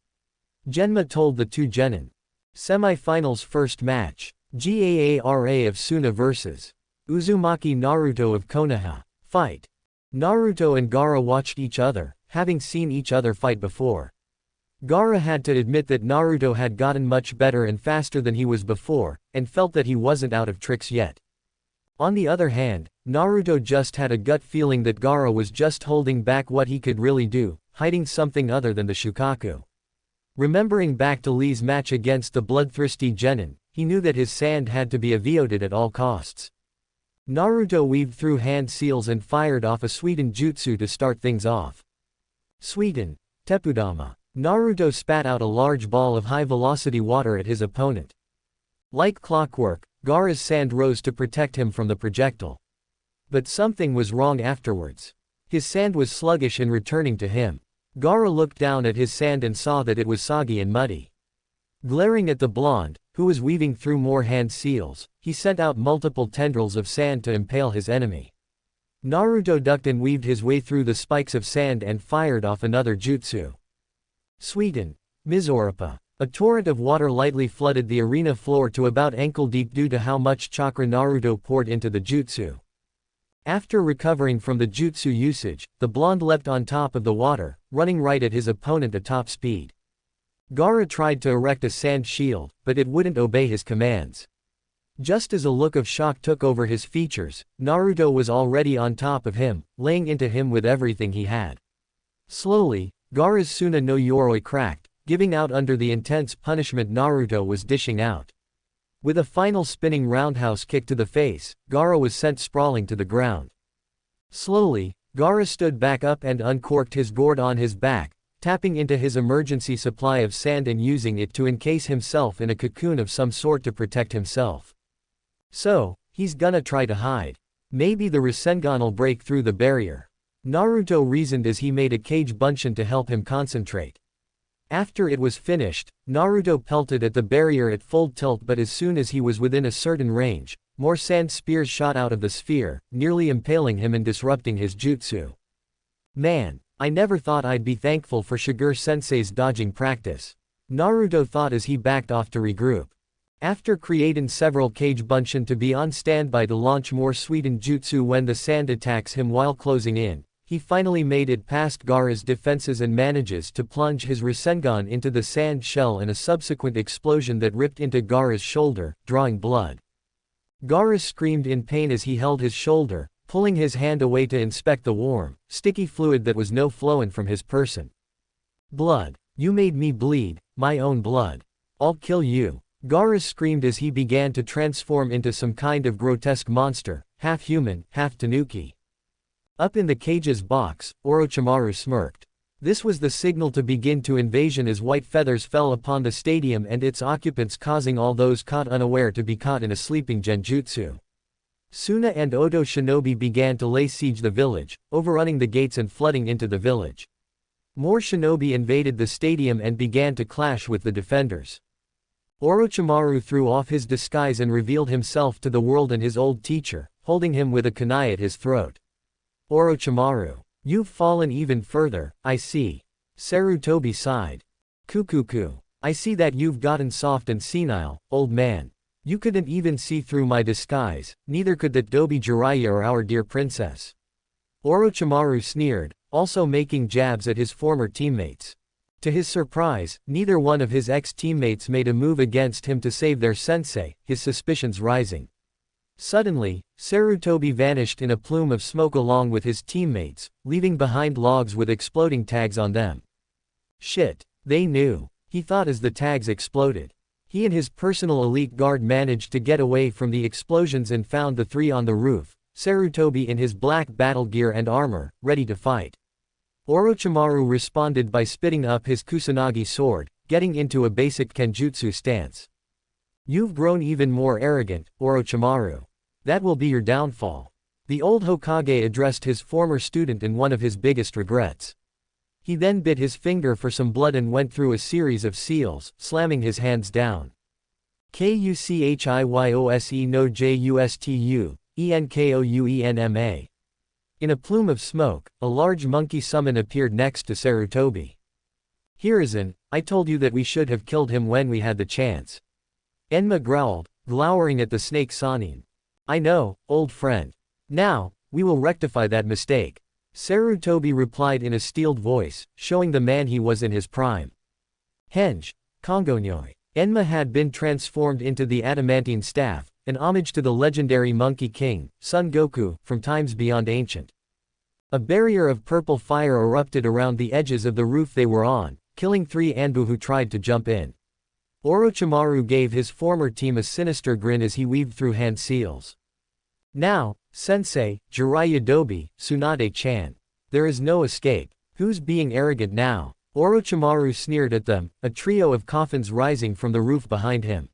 [SPEAKER 1] Genma told the two genin. Semi-finals first match. Gaara of Suna vs. Uzumaki Naruto of Konoha. Fight. Naruto and Gaara watched each other, having seen each other fight before. Gaara had to admit that Naruto had gotten much better and faster than he was before, and felt that he wasn't out of tricks yet. On the other hand, Naruto just had a gut feeling that Gaara was just holding back what he could really do, hiding something other than the Shukaku. Remembering back to Lee's match against the bloodthirsty genin, he knew that his sand had to be evaded at all costs. Naruto weaved through hand seals and fired off a Suiten jutsu to start things off. Suiten. Tepudama. Naruto spat out a large ball of high-velocity water at his opponent. Like clockwork, Gaara's sand rose to protect him from the projectile. But something was wrong afterwards. His sand was sluggish in returning to him. Gaara looked down at his sand and saw that it was soggy and muddy. Glaring at the blonde, who was weaving through more hand seals, he sent out multiple tendrils of sand to impale his enemy. Naruto ducked and weaved his way through the spikes of sand and fired off another jutsu. Suiten. Mizoripa. A torrent of water lightly flooded the arena floor to about ankle deep due to how much chakra Naruto poured into the jutsu. After recovering from the jutsu usage, the blonde leapt on top of the water, running right at his opponent at top speed. Gaara tried to erect a sand shield, but it wouldn't obey his commands. Just as a look of shock took over his features, Naruto was already on top of him, laying into him with everything he had. Slowly, Gaara's Suna no Yoroi cracked, giving out under the intense punishment Naruto was dishing out. With a final spinning roundhouse kick to the face, Gaara was sent sprawling to the ground. Slowly, Gaara stood back up and uncorked his gourd on his back, tapping into his emergency supply of sand and using it to encase himself in a cocoon of some sort to protect himself. So, he's gonna try to hide. Maybe the Rasengan'll break through the barrier. Naruto reasoned as he made a cage bunshin to help him concentrate. After it was finished, Naruto pelted at the barrier at full tilt, but as soon as he was within a certain range, more sand spears shot out of the sphere, nearly impaling him and disrupting his jutsu. Man, I never thought I'd be thankful for Shigur-sensei's dodging practice. Naruto thought as he backed off to regroup. After creating several Kage Bunshin to be on standby to launch more sweetened jutsu when the sand attacks him while closing in, he finally made it past Gaara's defenses and manages to plunge his Rasengan into the sand shell in a subsequent explosion that ripped into Gaara's shoulder, drawing blood. Gaara screamed in pain as he held his shoulder, pulling his hand away to inspect the warm, sticky fluid that was no flowing from his person. Blood. You made me bleed, my own blood. I'll kill you. Gaara screamed as he began to transform into some kind of grotesque monster, half human, half tanuki. Up in the cage's box, Orochimaru smirked. This was the signal to begin to invasion as white feathers fell upon the stadium and its occupants, causing all those caught unaware to be caught in a sleeping genjutsu. Suna and Oto shinobi began to lay siege the village, overrunning the gates and flooding into the village. More shinobi invaded the stadium and began to clash with the defenders. Orochimaru threw off his disguise and revealed himself to the world and his old teacher, holding him with a kunai at his throat. Orochimaru. You've fallen even further, I see. Sarutobi sighed. Kukuku. I see that you've gotten soft and senile, old man. You couldn't even see through my disguise, neither could that Dobi Jiraiya or our dear princess. Orochimaru sneered, also making jabs at his former teammates. To his surprise, neither one of his ex-teammates made a move against him to save their sensei, his suspicions rising. Suddenly, Sarutobi vanished in a plume of smoke along with his teammates, leaving behind logs with exploding tags on them. Shit, they knew. He thought as the tags exploded. He and his personal elite guard managed to get away from the explosions and found the three on the roof, Sarutobi in his black battle gear and armor, ready to fight. Orochimaru responded by spitting up his Kusanagi sword, getting into a basic Kenjutsu stance. You've grown even more arrogant, Orochimaru. That will be your downfall. The old Hokage addressed his former student in one of his biggest regrets. He then bit his finger for some blood and went through a series of seals, slamming his hands down. Kuchihyose no justu, enkouenma. In a plume of smoke, a large monkey summon appeared next to Sarutobi. Hiruzen, I told you that we should have killed him when we had the chance. Enma growled, glowering at the snake Sanin. I know, old friend. Now, we will rectify that mistake. Sarutobi replied in a steeled voice, showing the man he was in his prime. Henge, Kongonyoi. Enma had been transformed into the adamantine staff, an homage to the legendary Monkey King, Son Goku, from times beyond ancient. A barrier of purple fire erupted around the edges of the roof they were on, killing three Anbu who tried to jump in. Orochimaru gave his former team a sinister grin as he weaved through hand seals. Now, Sensei, Jiraiya Dobi, Tsunade-chan. There is no escape. Who's being arrogant now? Orochimaru sneered at them, a trio of coffins rising from the roof behind him.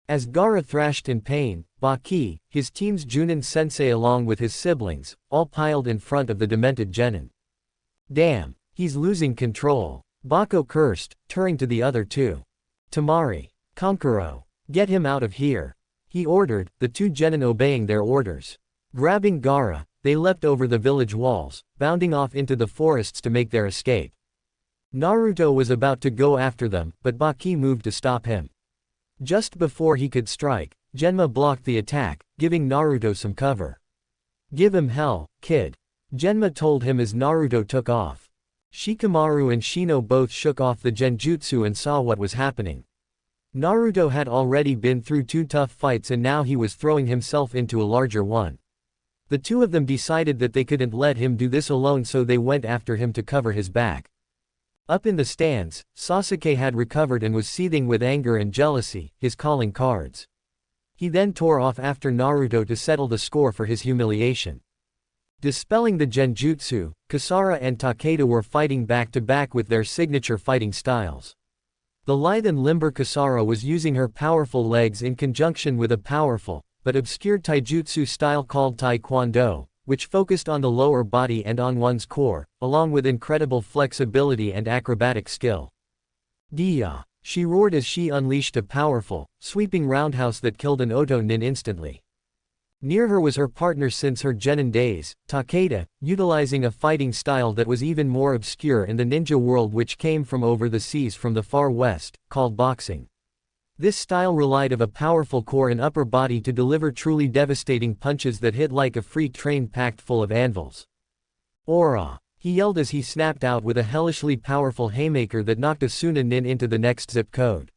[SPEAKER 1] As Gaara thrashed in pain, Baki, his team's Junin sensei along with his siblings, all piled in front of the demented genin. Damn, he's losing control. Bako cursed, turning to the other two. Tamari. Kankuro. Get him out of here. He ordered, the two genin obeying their orders. Grabbing Gaara, they leapt over the village walls, bounding off into the forests to make their escape. Naruto was about to go after them, but Baki moved to stop him. Just before he could strike, Genma blocked the attack, giving Naruto some cover. Give him hell, kid. Genma told him as Naruto took off. Shikamaru and Shino both shook off the genjutsu and saw what was happening. Naruto had already been through two tough fights and now he was throwing himself into a larger one. The two of them decided that they couldn't let him do this alone, so they went after him to cover his back. Up in the stands, Sasuke had recovered and was seething with anger and jealousy, his calling cards. He then tore off after Naruto to settle the score for his humiliation. Dispelling the genjutsu, Kasara and Takeda were fighting back to back with their signature fighting styles. The lithe and limber Kasara was using her powerful legs in conjunction with a powerful, but obscure taijutsu style called Taekwondo, which focused on the lower body and on one's core, along with incredible flexibility and acrobatic skill. Dia! She roared as she unleashed a powerful, sweeping roundhouse that killed an Oto nin instantly. Near her was her partner since her genin days, Takeda, utilizing a fighting style that was even more obscure in the ninja world which came from over the seas from the far west, called boxing. This style relied on a powerful core and upper body to deliver truly devastating punches that hit like a freight train packed full of anvils. Aura! He yelled as he snapped out with a hellishly powerful haymaker that knocked Asuna Nin into the next zip code.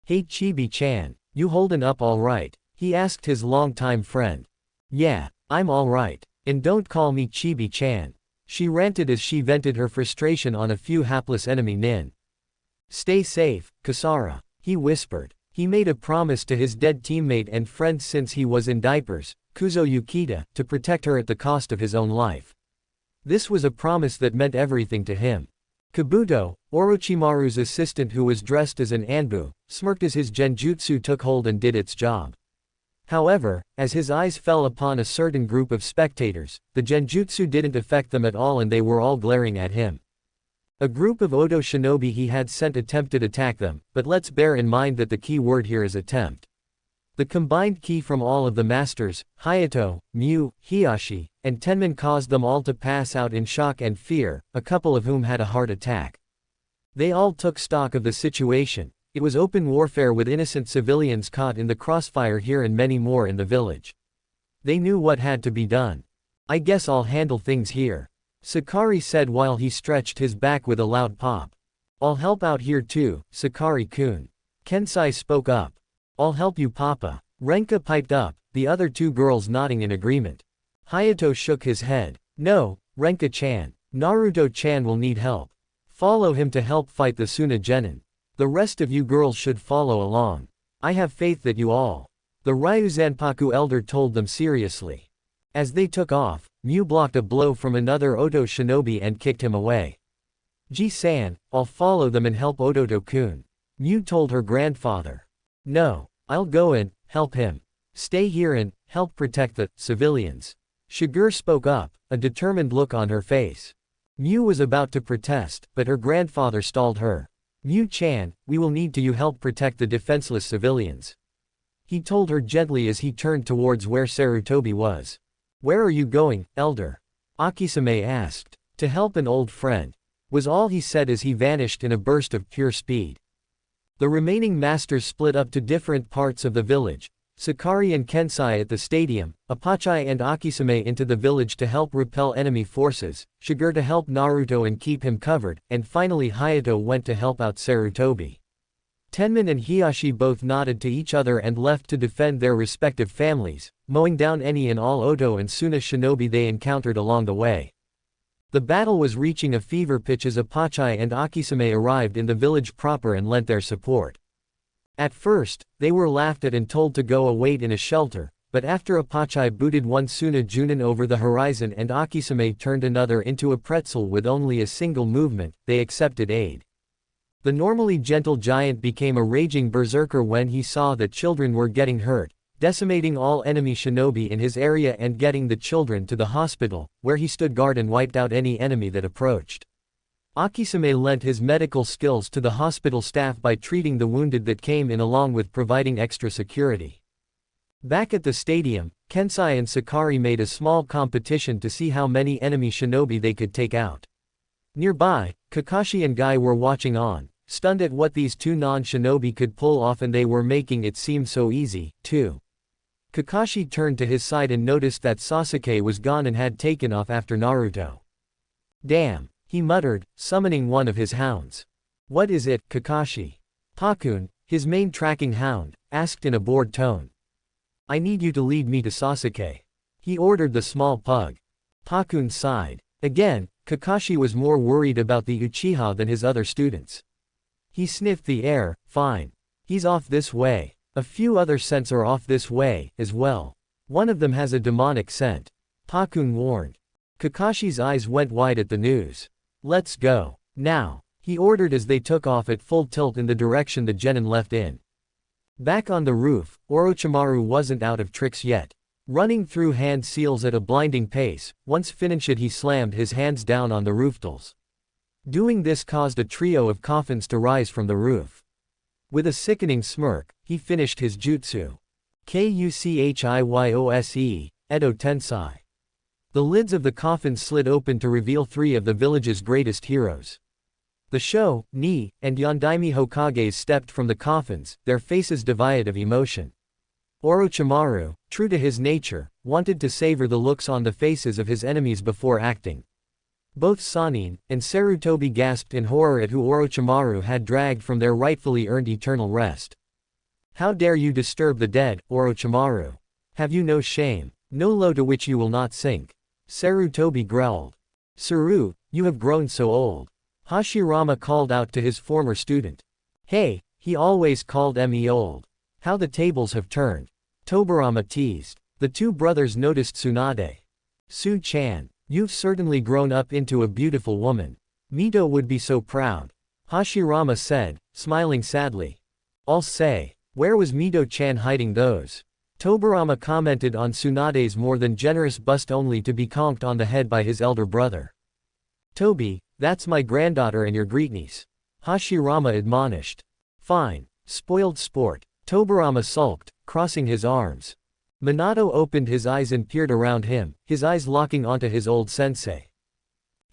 [SPEAKER 1] "Hey Chibi-chan, you holdin' up alright?" he asked his longtime friend. "Yeah, I'm alright. And don't call me Chibi-chan," she ranted as she vented her frustration on a few hapless enemy nin. "Stay safe, Kasara," he whispered. He made a promise to his dead teammate and friend since he was in diapers, Kuzo Yukita, to protect her at the cost of his own life. This was a promise that meant everything to him. Kabuto, Orochimaru's assistant who was dressed as an Anbu, smirked as his genjutsu took hold and did its job. However, as his eyes fell upon a certain group of spectators, the genjutsu didn't affect them at all and they were all glaring at him. A group of Odo shinobi he had sent attempted to attack them, but let's bear in mind that the key word here is attempt. The combined ki from all of the masters, Hayato, Miu, Hiyashi, and Tenman caused them all to pass out in shock and fear, a couple of whom had a heart attack. They all took stock of the situation. It was open warfare with innocent civilians caught in the crossfire here and many more in the village. They knew what had to be done. "I guess I'll handle things here," Sakari said while he stretched his back with a loud pop. "I'll help out here too, Sakari-kun." Kensai spoke up. "I'll help you Papa," Renka piped up, the other two girls nodding in agreement. Hayato shook his head. "No, Renka-chan. Naruto-chan will need help. Follow him to help fight the Suna Genin. The rest of you girls should follow along. I have faith that you all." The Ryuzanpaku elder told them seriously. As they took off, Miu blocked a blow from another Odo shinobi and kicked him away. "Ji-san, I'll follow them and help Odoto-kun," Miu told her grandfather. "No, I'll go and help him. Stay here and help protect the civilians." Shiger spoke up, a determined look on her face. Miu was about to protest, but her grandfather stalled her. "Miu-chan, we will need you help protect the defenseless civilians," he told her gently as he turned towards where Sarutobi was. "Where are you going, elder?" Akisame asked. "To help an old friend," was all he said as he vanished in a burst of pure speed. The remaining masters split up to different parts of the village, Sakari and Kensai at the stadium, Apachai and Akisame into the village to help repel enemy forces, Shiger to help Naruto and keep him covered, and finally Hayato went to help out Sarutobi. Tenman and Hiyashi both nodded to each other and left to defend their respective families, mowing down any and all Odo and Suna shinobi they encountered along the way. The battle was reaching a fever pitch as Apachai and Akisame arrived in the village proper and lent their support. At first, they were laughed at and told to go await in a shelter, but after Apachai booted one Suna Junin over the horizon and Akisame turned another into a pretzel with only a single movement, they accepted aid. The normally gentle giant became a raging berserker when he saw that children were getting hurt, decimating all enemy shinobi in his area and getting the children to the hospital, where he stood guard and wiped out any enemy that approached. Akisame lent his medical skills to the hospital staff by treating the wounded that came in along with providing extra security. Back at the stadium, Kensai and Sakari made a small competition to see how many enemy shinobi they could take out. Nearby, Kakashi and Guy were watching on, stunned at what these two non-shinobi could pull off, and they were making it seem so easy, too. Kakashi turned to his side and noticed that Sasuke was gone and had taken off after Naruto. "Damn," he muttered, summoning one of his hounds. "What is it, Kakashi?" Pakun, his main tracking hound, asked in a bored tone. "I need you to lead me to Sasuke," he ordered the small pug. Pakun sighed. Again, Kakashi was more worried about the Uchiha than his other students. He sniffed the air. "Fine. He's off this way. A few other scents are off this way, as well. One of them has a demonic scent," Pakun warned. Kakashi's eyes went wide at the news. "Let's go. Now," he ordered as they took off at full tilt in the direction the genin left in. Back on the roof, Orochimaru wasn't out of tricks yet. Running through hand seals at a blinding pace, once finished he slammed his hands down on the rooftils. Doing this caused a trio of coffins to rise from the roof. With a sickening smirk, he finished his jutsu. Kuchihyose, Edo Tensai. The lids of the coffins slid open to reveal three of the village's greatest heroes. The Sho, Ni, and Yondaime Hokages stepped from the coffins, their faces devoid of emotion. Orochimaru, true to his nature, wanted to savor the looks on the faces of his enemies before acting. Both Sannin and Sarutobi gasped in horror at who Orochimaru had dragged from their rightfully earned eternal rest. "How dare you disturb the dead, Orochimaru? Have you no shame? No low to which you will not sink?" Sarutobi growled. "Saru, you have grown so old." Hashirama called out to his former student. "Hey, he always called me old. How the tables have turned." Tobirama teased. The two brothers noticed Tsunade. "Su-chan, you've certainly grown up into a beautiful woman. Mito would be so proud," Hashirama said, smiling sadly. "I'll say, where was Mito-chan hiding those?" Tobirama commented on Tsunade's more than generous bust only to be conked on the head by his elder brother. "Tobi, that's my granddaughter and your greatniece," Hashirama admonished. "Fine, spoiled sport," Tobirama sulked, crossing his arms. Minato opened his eyes and peered around him, his eyes locking onto his old sensei.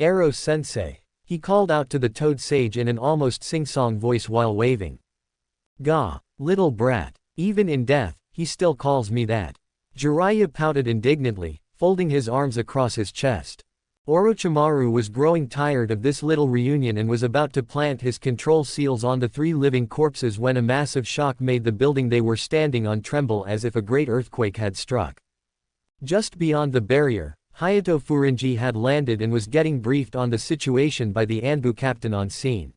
[SPEAKER 1] "Ero sensei," he called out to the toad sage in an almost sing-song voice while waving. "Gah, little brat, even in death, he still calls me that." Jiraiya pouted indignantly, folding his arms across his chest. Orochimaru was growing tired of this little reunion and was about to plant his control seals on the three living corpses when a massive shock made the building they were standing on tremble as if a great earthquake had struck. Just beyond the barrier, Hayato Furinji had landed and was getting briefed on the situation by the Anbu captain on scene.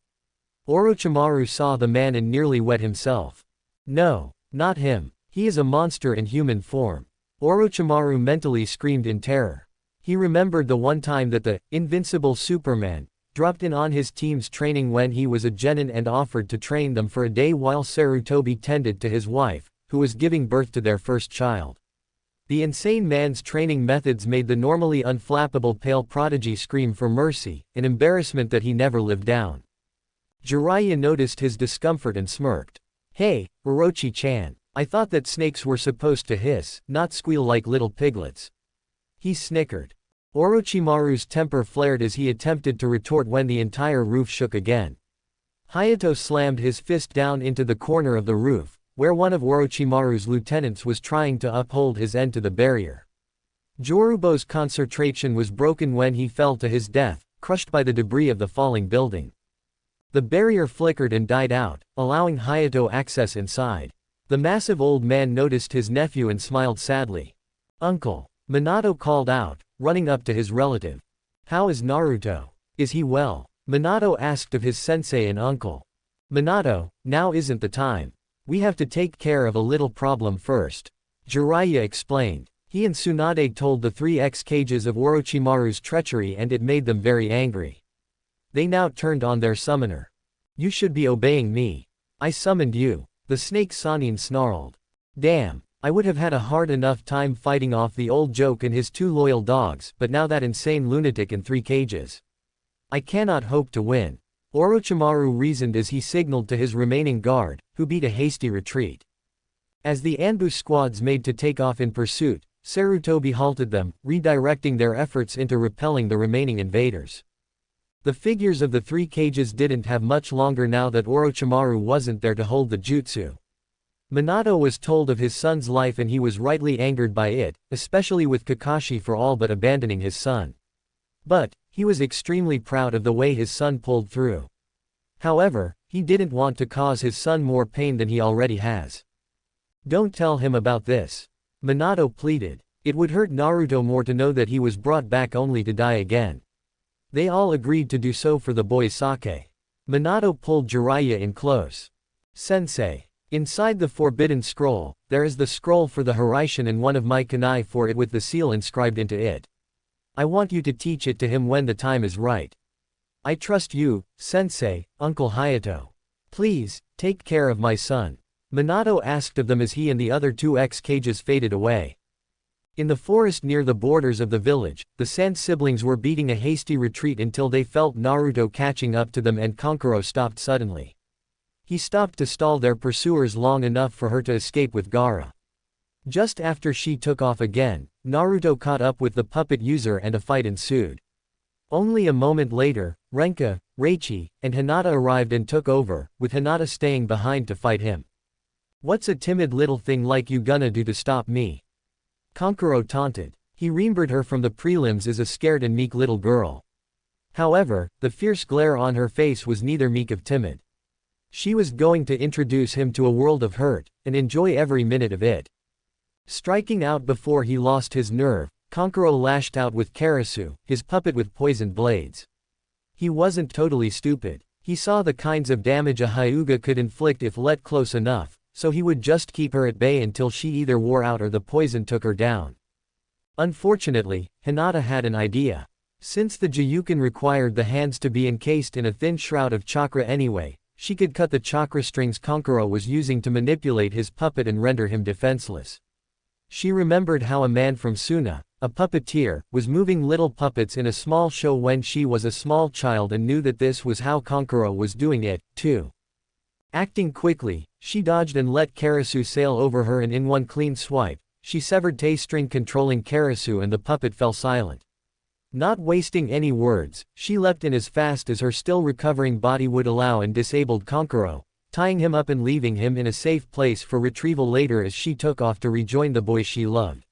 [SPEAKER 1] Orochimaru saw the man and nearly wet himself. "No, not him. He is a monster in human form," Orochimaru mentally screamed in terror. He remembered the one time that the invincible Superman dropped in on his team's training when he was a genin and offered to train them for a day while Sarutobi tended to his wife, who was giving birth to their first child. The insane man's training methods made the normally unflappable pale prodigy scream for mercy, an embarrassment that he never lived down. Jiraiya noticed his discomfort and smirked. "Hey, Orochi-chan, I thought that snakes were supposed to hiss, not squeal like little piglets." He snickered. Orochimaru's temper flared as he attempted to retort when the entire roof shook again. Hayato slammed his fist down into the corner of the roof, where one of Orochimaru's lieutenants was trying to uphold his end to the barrier. Jorubo's concentration was broken when he fell to his death, crushed by the debris of the falling building. The barrier flickered and died out, allowing Hayato access inside. The massive old man noticed his nephew and smiled sadly. "Uncle," Minato called out, running up to his relative. "How is Naruto? Is he well?" Minato asked of his sensei and uncle. "Minato, now isn't the time. We have to take care of a little problem first," Jiraiya explained. He and Tsunade told the three ex-cages of Orochimaru's treachery and it made them very angry. They now turned on their summoner. "You should be obeying me. I summoned you," the snake Sannin snarled. "Damn. I would have had a hard enough time fighting off the old joke and his two loyal dogs, but now that insane lunatic in 3 cages. I cannot hope to win," Orochimaru reasoned as he signaled to his remaining guard, who beat a hasty retreat. As the Anbu squads made to take off in pursuit, Sarutobi halted them, redirecting their efforts into repelling the remaining invaders. The figures of the 3 cages didn't have much longer now that Orochimaru wasn't there to hold the jutsu. Minato was told of his son's life and he was rightly angered by it, especially with Kakashi for all but abandoning his son. But, he was extremely proud of the way his son pulled through. However, he didn't want to cause his son more pain than he already has. "Don't tell him about this," Minato pleaded. It would hurt Naruto more to know that he was brought back only to die again. They all agreed to do so for the boy's sake. Minato pulled Jiraiya in close. "Sensei. Inside the Forbidden Scroll, there is the scroll for the Hiraishin and one of my kunai for it with the seal inscribed into it. I want you to teach it to him when the time is right. I trust you, Sensei, Uncle Hayato. Please, take care of my son," Minato asked of them as he and the other 2 ex-cages faded away. In the forest near the borders of the village, the Sand siblings were beating a hasty retreat until they felt Naruto catching up to them and Kankuro stopped suddenly. He stopped to stall their pursuers long enough for her to escape with Gaara. Just after she took off again, Naruto caught up with the puppet user and a fight ensued. Only a moment later, Renka, Reichi, and Hinata arrived and took over, with Hinata staying behind to fight him. "What's a timid little thing like you gonna do to stop me?" Kankuro taunted. He remembered her from the prelims as a scared and meek little girl. However, the fierce glare on her face was neither meek or timid. She was going to introduce him to a world of hurt, and enjoy every minute of it. Striking out before he lost his nerve, Kankuro lashed out with Karasu, his puppet with poisoned blades. He wasn't totally stupid. He saw the kinds of damage a Hyuga could inflict if let close enough, so he would just keep her at bay until she either wore out or the poison took her down. Unfortunately, Hinata had an idea. Since the Jiyuken required the hands to be encased in a thin shroud of chakra anyway, she could cut the chakra strings Kankuro was using to manipulate his puppet and render him defenseless. She remembered how a man from Suna, a puppeteer, was moving little puppets in a small show when she was a small child and knew that this was how Kankuro was doing it, too. Acting quickly, she dodged and let Karasu sail over her, and in one clean swipe, she severed Tay string controlling Karasu and the puppet fell silent. Not wasting any words, she leapt in as fast as her still recovering body would allow and disabled Kankuro, tying him up and leaving him in a safe place for retrieval later as she took off to rejoin the boy she loved.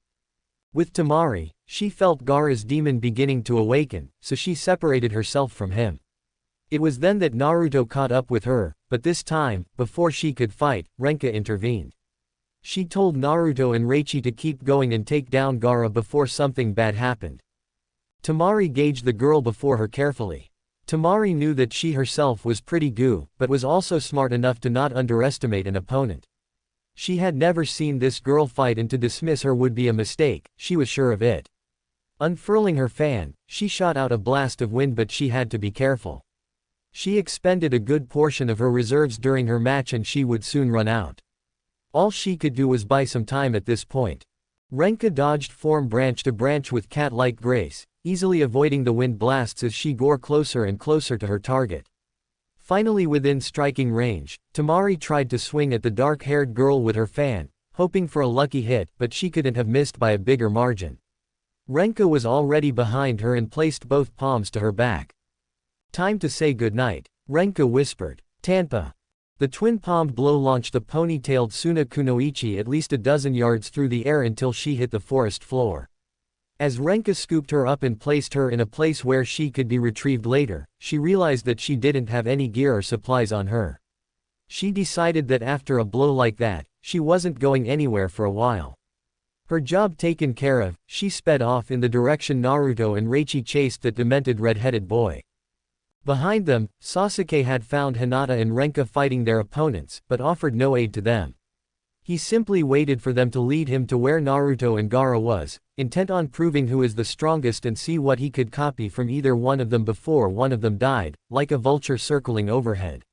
[SPEAKER 1] With Temari, she felt Gaara's demon beginning to awaken, so she separated herself from him. It was then that Naruto caught up with her, but this time, before she could fight, Renka intervened. She told Naruto and Reichi to keep going and take down Gaara before something bad happened. Temari gauged the girl before her carefully. Temari knew that she herself was pretty goo, but was also smart enough to not underestimate an opponent. She had never seen this girl fight, and to dismiss her would be a mistake, she was sure of it. Unfurling her fan, she shot out a blast of wind, but she had to be careful. She expended a good portion of her reserves during her match and she would soon run out. All she could do was buy some time at this point. Renka dodged from branch to branch with cat-like grace, easily avoiding the wind blasts as she gore closer and closer to her target. Finally within striking range, Temari tried to swing at the dark-haired girl with her fan, hoping for a lucky hit, but she couldn't have missed by a bigger margin. Renka was already behind her and placed both palms to her back. "Time to say goodnight," Renka whispered. "Tanpa." The twin-palmed blow launched the ponytailed Suna Kunoichi at least a dozen yards through the air until she hit the forest floor. As Renka scooped her up and placed her in a place where she could be retrieved later, she realized that she didn't have any gear or supplies on her. She decided that after a blow like that, she wasn't going anywhere for a while. Her job taken care of, she sped off in the direction Naruto and Reichi chased that demented red-headed boy. Behind them, Sasuke had found Hinata and Renka fighting their opponents, but offered no aid to them. He simply waited for them to lead him to where Naruto and Gaara was, intent on proving who is the strongest and see what he could copy from either one of them before one of them died, like a vulture circling overhead.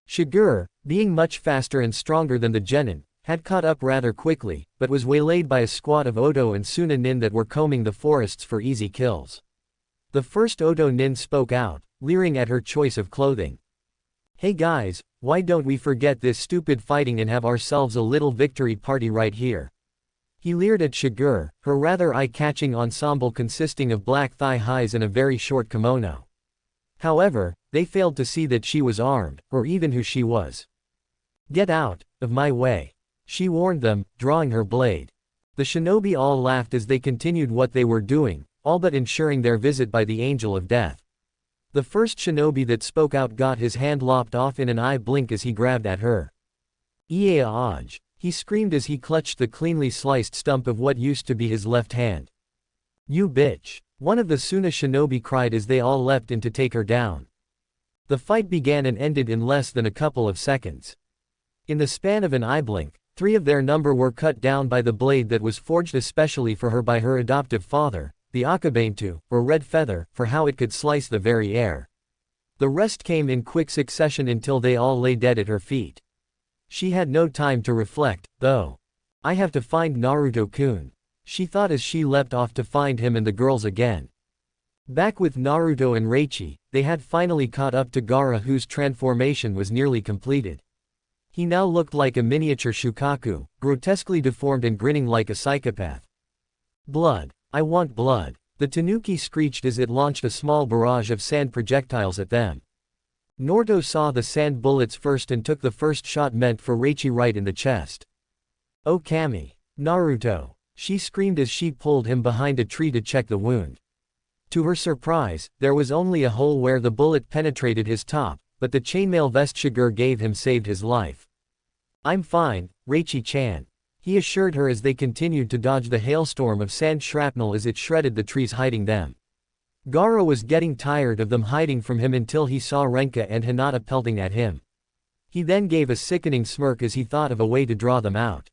[SPEAKER 1] Shigure, being much faster and stronger than the genin, had caught up rather quickly, but was waylaid by a squad of Oto and Suna nin that were combing the forests for easy kills. The first Oto nin spoke out, leering at her choice of clothing. "Hey guys, why don't we forget this stupid fighting and have ourselves a little victory party right here?" He leered at Shigure, her rather eye-catching ensemble consisting of black thigh-highs and a very short kimono. However, they failed to see that she was armed, or even who she was. "Get out of my way," she warned them, drawing her blade. The shinobi all laughed as they continued what they were doing, all but ensuring their visit by the Angel of Death. The first shinobi that spoke out got his hand lopped off in an eye blink as he grabbed at her. "Ea Aj," he screamed as he clutched the cleanly sliced stump of what used to be his left hand. "You bitch," one of the Suna shinobi cried as they all leapt in to take her down. The fight began and ended in less than a couple of seconds. In the span of an eye blink, 3 of their number were cut down by the blade that was forged especially for her by her adoptive father, the Akabantu, or Red Feather, for how it could slice the very air. The rest came in quick succession until they all lay dead at her feet. She had no time to reflect, though. "I have to find Naruto-kun," she thought as she leapt off to find him and the girls again. Back with Naruto and Reichi, they had finally caught up to Gaara, whose transformation was nearly completed. He now looked like a miniature Shukaku, grotesquely deformed and grinning like a psychopath. Blood. I want blood. The tanuki screeched as it launched a small barrage of sand projectiles at them. Naruto saw the sand bullets first and took the first shot meant for Reichi right in the chest. "Oh Kami. Naruto," she screamed as she pulled him behind a tree to check the wound. To her surprise, there was only a hole where the bullet penetrated his top, but the chainmail vest Shiger gave him saved his life. "I'm fine, Reichi-chan," he assured her as they continued to dodge the hailstorm of sand shrapnel as it shredded the trees hiding them. Gaara was getting tired of them hiding from him until he saw Renka and Hinata pelting at him. He then gave a sickening smirk as he thought of a way to draw them out.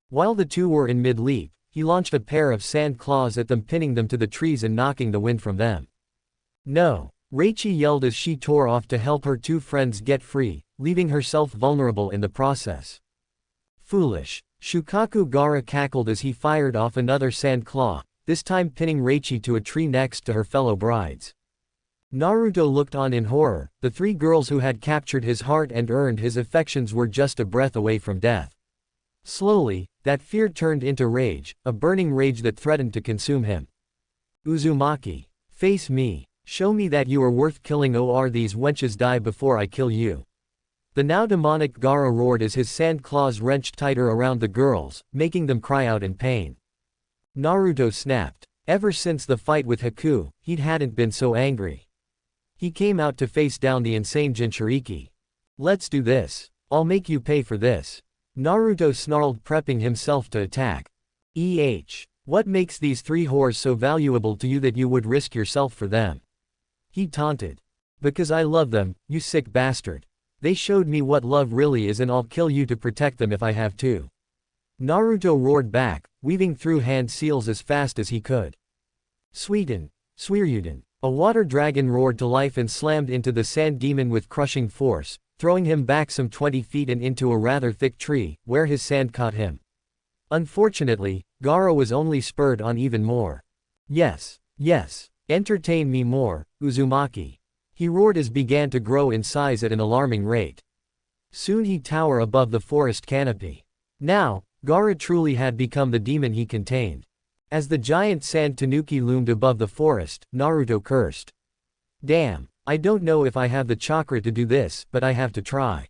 [SPEAKER 1] While the two were in mid-leap, he launched a pair of sand claws at them, pinning them to the trees and knocking the wind from them. "No!" Reichi yelled as she tore off to help her two friends get free, leaving herself vulnerable in the process. "Foolish." Shukaku Gaara cackled as he fired off another sand claw, this time pinning Reichi to a tree next to her fellow brides. Naruto looked on in horror. The three girls who had captured his heart and earned his affections were just a breath away from death. Slowly, that fear turned into rage, a burning rage that threatened to consume him. "Uzumaki. Face me. Show me that you are worth killing, or these wenches die before I kill you." The now demonic Gaara roared as his sand claws wrenched tighter around the girls, making them cry out in pain. Naruto snapped. Ever since the fight with Haku, he hadn't been so angry. He came out to face down the insane Jinchuriki. "Let's do this. I'll make you pay for this." Naruto snarled, prepping himself to attack. What makes these three whores so valuable to you that you would risk yourself for them?" he taunted. "Because I love them, you sick bastard. They showed me what love really is and I'll kill you to protect them if I have to." Naruto roared back, weaving through hand seals as fast as he could. "Suiten, Suiryuden." A water dragon roared to life and slammed into the sand demon with crushing force, throwing him back some 20 feet and into a rather thick tree, where his sand caught him. Unfortunately, Gaara was only spurred on even more. Yes, entertain me more, Uzumaki," he roared as began to grow in size at an alarming rate. Soon he'd tower above the forest canopy. Now, Gaara truly had become the demon he contained. As the giant sand tanuki loomed above the forest, Naruto cursed. "Damn, I don't know if I have the chakra to do this, but I have to try,"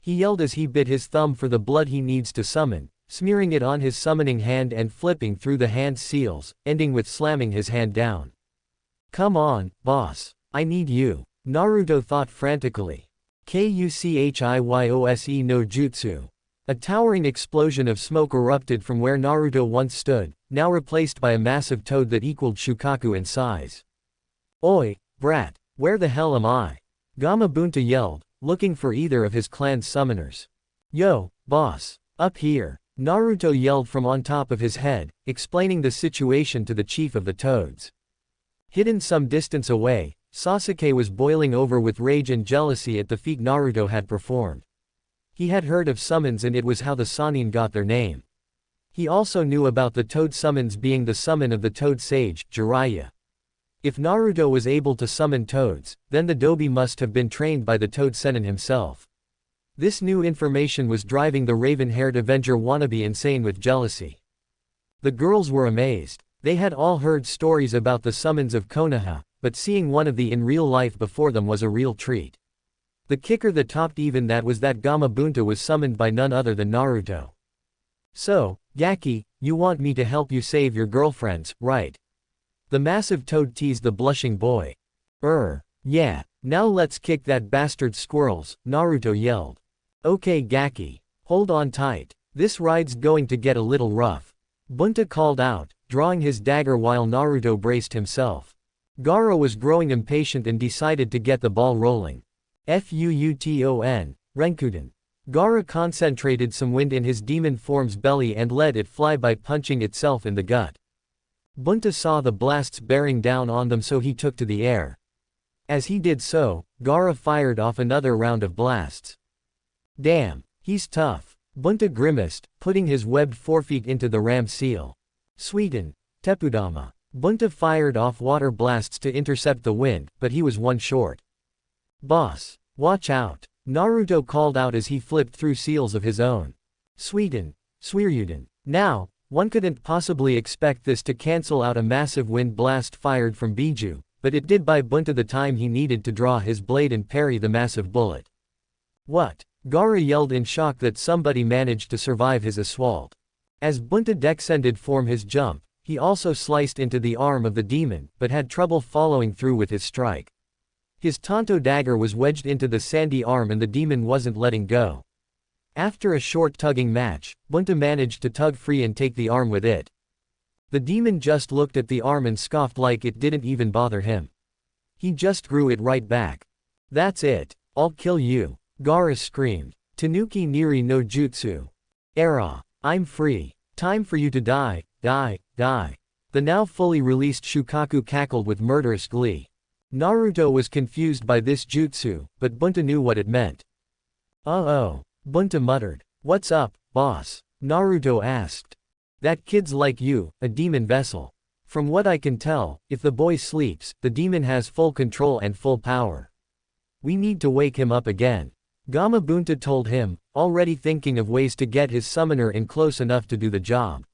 [SPEAKER 1] he yelled as he bit his thumb for the blood he needs to summon, smearing it on his summoning hand and flipping through the hand seals, ending with slamming his hand down. "Come on, boss. I need you," Naruto thought frantically. Kuchihyose no jutsu. A towering explosion of smoke erupted from where Naruto once stood, now replaced by a massive toad that equaled Shukaku in size. "Oi, brat, where the hell am I?" Gamabunta yelled, looking for either of his clan's summoners. "Yo, boss, up here," Naruto yelled from on top of his head, explaining the situation to the chief of the toads. Hidden some distance away, Sasuke was boiling over with rage and jealousy at the feat Naruto had performed. He had heard of summons and it was how the Sannin got their name. He also knew about the toad summons being the summon of the toad sage, Jiraiya. If Naruto was able to summon toads, then the Dobi must have been trained by the toad Sennin himself. This new information was driving the raven-haired Avenger wannabe insane with jealousy. The girls were amazed. They had all heard stories about the summons of Konoha, but seeing one of the in real life before them was a real treat. The kicker that topped even that was that Gamabunta was summoned by none other than Naruto. "So, Gaki, you want me to help you save your girlfriends, right?" The massive toad teased the blushing boy. Yeah, now let's kick that bastard squirrels," Naruto yelled. "Okay Gaki, hold on tight. This ride's going to get a little rough," Bunta called out, drawing his dagger while Naruto braced himself. Gaara was growing impatient and decided to get the ball rolling. Fuuton, Renkuden. Gaara concentrated some wind in his demon form's belly and let it fly by punching itself in the gut. Bunta saw the blasts bearing down on them, so he took to the air. As he did so, Gaara fired off another round of blasts. "Damn, he's tough," Bunta grimaced, putting his webbed forefeet into the ram seal. "Suiten, Tepudama." Bunta fired off water blasts to intercept the wind, but he was one short. "Boss, watch out," Naruto called out as he flipped through seals of his own. Suiden, Suiryuden. Now, one couldn't possibly expect this to cancel out a massive wind blast fired from Biju, but it did buy Bunta the time he needed to draw his blade and parry the massive bullet. What? Gaara yelled in shock that somebody managed to survive his assault. As Bunta descended from his jump, he also sliced into the arm of the demon, but had trouble following through with his strike. His Tonto dagger was wedged into the sandy arm and the demon wasn't letting go. After a short tugging match, Bunta managed to tug free and take the arm with it. The demon just looked at the arm and scoffed like it didn't even bother him. He just grew it right back. That's it. I'll kill you. Gaara screamed. Tanuki Niri no Jutsu. Era. I'm free. Time for you to die, die, die. The now fully released Shukaku cackled with murderous glee. Naruto was confused by this jutsu, but Bunta knew what it meant. Oh. Bunta muttered. What's up, boss? Naruto asked. That kid's like you, a demon vessel. From what I can tell, if the boy sleeps, the demon has full control and full power. We need to wake him up again. Gamabunta told him, already thinking of ways to get his summoner in close enough to do the job.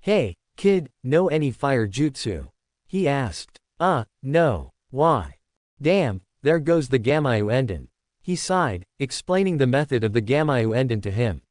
[SPEAKER 1] Hey, kid, know any fire jutsu? He asked. No. Why? Damn, there goes the Gamaiu Enden. He sighed, explaining the method of the Gamaiu Enden to him.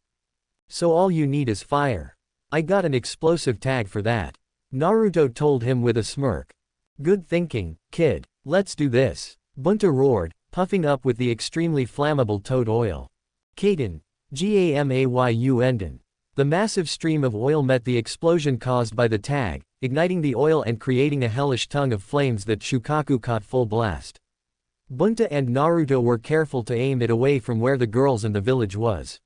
[SPEAKER 1] So all you need is fire. I got an explosive tag for that. Naruto told him with a smirk. Good thinking, kid, let's do this. Bunta roared, puffing up with the extremely flammable toad oil. Kaden, Gamaiu Enden. The massive stream of oil met the explosion caused by the tag, igniting the oil and creating a hellish tongue of flames that Shukaku caught full blast. Bunta and Naruto were careful to aim it away from where the girls and the village was.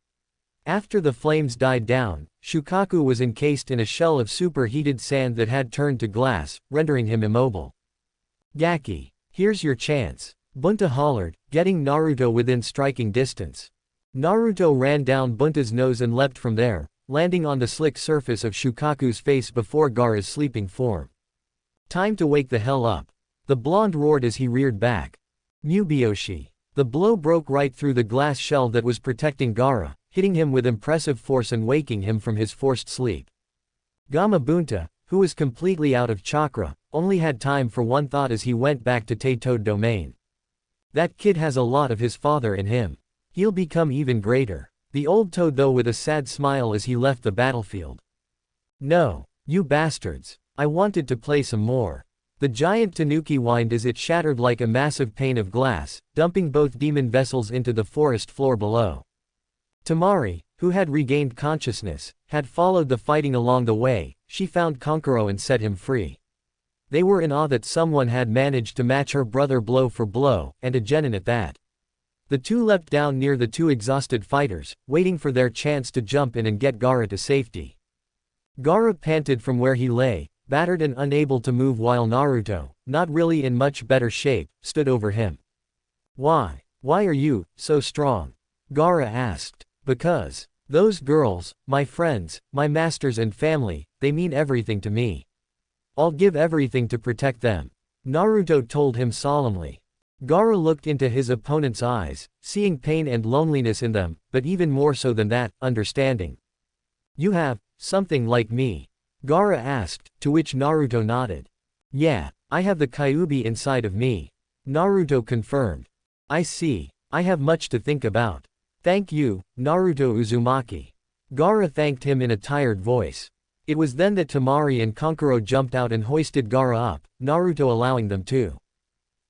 [SPEAKER 1] After the flames died down, Shukaku was encased in a shell of superheated sand that had turned to glass, rendering him immobile. Gaki, here's your chance. Bunta hollered, getting Naruto within striking distance. Naruto ran down Bunta's nose and leapt from there, landing on the slick surface of Shukaku's face before Gaara's sleeping form. Time to wake the hell up. The blonde roared as he reared back. Mubiyoshi. The blow broke right through the glass shell that was protecting Gaara, hitting him with impressive force and waking him from his forced sleep. Gamabunta, who was completely out of chakra, only had time for one thought as he went back to Teitoad domain. That kid has a lot of his father in him. He'll become even greater. The old toad though with a sad smile as he left the battlefield. No, you bastards. I wanted to play some more. The giant tanuki whined as it shattered like a massive pane of glass, dumping both demon vessels into the forest floor below. Tamari, who had regained consciousness, had followed the fighting along the way. She found Kankuro and set him free. They were in awe that someone had managed to match her brother blow for blow, and a genin at that. The two leapt down near the two exhausted fighters, waiting for their chance to jump in and get Gaara to safety. Gaara panted from where he lay, battered and unable to move while Naruto, not really in much better shape, stood over him. Why are you so strong? Gaara asked. Because those girls, my friends, my masters and family, they mean everything to me. I'll give everything to protect them. Naruto told him solemnly. Gaara looked into his opponent's eyes, seeing pain and loneliness in them, but even more so than that, understanding. You have something like me? Gaara asked, to which Naruto nodded. Yeah, I have the Kyuubi inside of me. Naruto confirmed. I see. I have much to think about. Thank you, Naruto Uzumaki. Gaara thanked him in a tired voice. It was then that Tamari and Kankuro jumped out and hoisted Gaara up, Naruto allowing them to.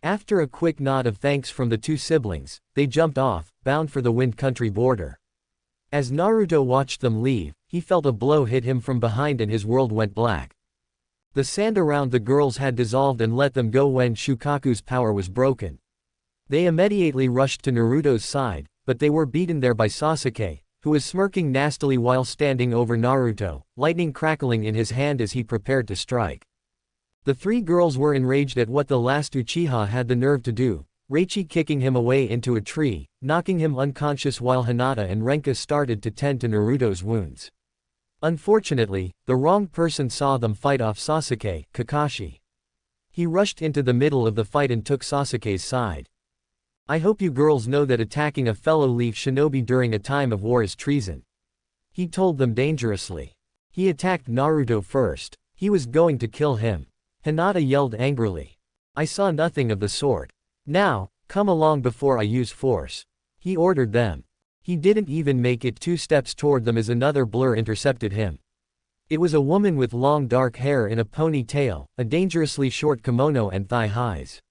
[SPEAKER 1] After a quick nod of thanks from the two siblings, they jumped off, bound for the Wind Country border. As Naruto watched them leave, he felt a blow hit him from behind and his world went black. The sand around the girls had dissolved and let them go when Shukaku's power was broken. They immediately rushed to Naruto's side, but they were beaten there by Sasuke, who was smirking nastily while standing over Naruto, lightning crackling in his hand as he prepared to strike. The three girls were enraged at what the last Uchiha had the nerve to do, Reichi kicking him away into a tree, knocking him unconscious while Hinata and Renka started to tend to Naruto's wounds. Unfortunately, the wrong person saw them fight off Sasuke, Kakashi. He rushed into the middle of the fight and took Sasuke's side. I hope you girls know that attacking a fellow leaf shinobi during a time of war is treason. He told them dangerously. He attacked Naruto first. He was going to kill him. Hinata yelled angrily. I saw nothing of the sort. Now, come along before I use force. He ordered them. He didn't even make it 2 steps toward them as another blur intercepted him. It was a woman with long dark hair in a ponytail, a dangerously short kimono and thigh highs.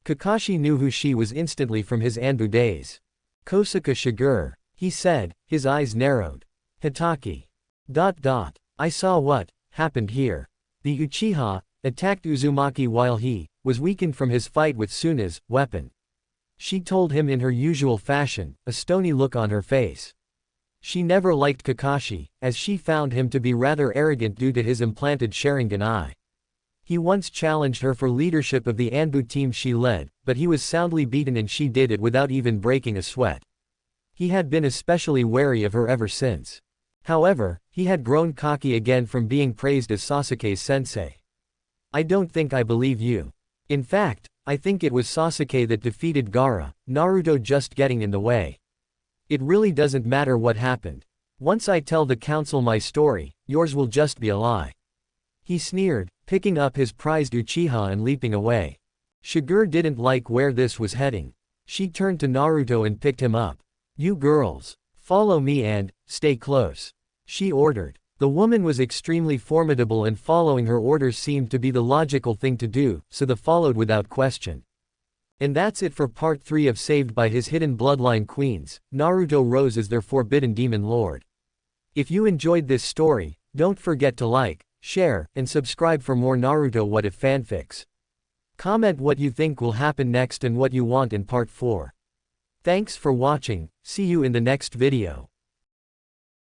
[SPEAKER 1] Kakashi knew who she was instantly from his Anbu days. Kosuke Shiger, he said, his eyes narrowed. Hitaki. I saw what happened here. The Uchiha attacked Uzumaki while he was weakened from his fight with Suna's weapon. She told him in her usual fashion, a stony look on her face. She never liked Kakashi, as she found him to be rather arrogant due to his implanted Sharingan eye. He once challenged her for leadership of the Anbu team she led, but he was soundly beaten and she did it without even breaking a sweat. He had been especially wary of her ever since. However, he had grown cocky again from being praised as Sasuke's sensei. I don't think I believe you. In fact, I think it was Sasuke that defeated Gaara, Naruto just getting in the way. It really doesn't matter what happened. Once I tell the council my story, yours will just be a lie. He sneered, picking up his prized Uchiha and leaping away. Shiger didn't like where this was heading. She turned to Naruto and picked him up. You girls, follow me and stay close, she ordered. The woman was extremely formidable and following her orders seemed to be the logical thing to do, so they followed without question. And that's it for part 3 of Saved by His Hidden Bloodline Queens. Naruto rose as their forbidden demon lord. If you enjoyed this story, don't forget to like, share, and subscribe for more Naruto What If fanfics. Comment what you think will happen next and what you want in part 4. Thanks for watching, see you in the next video.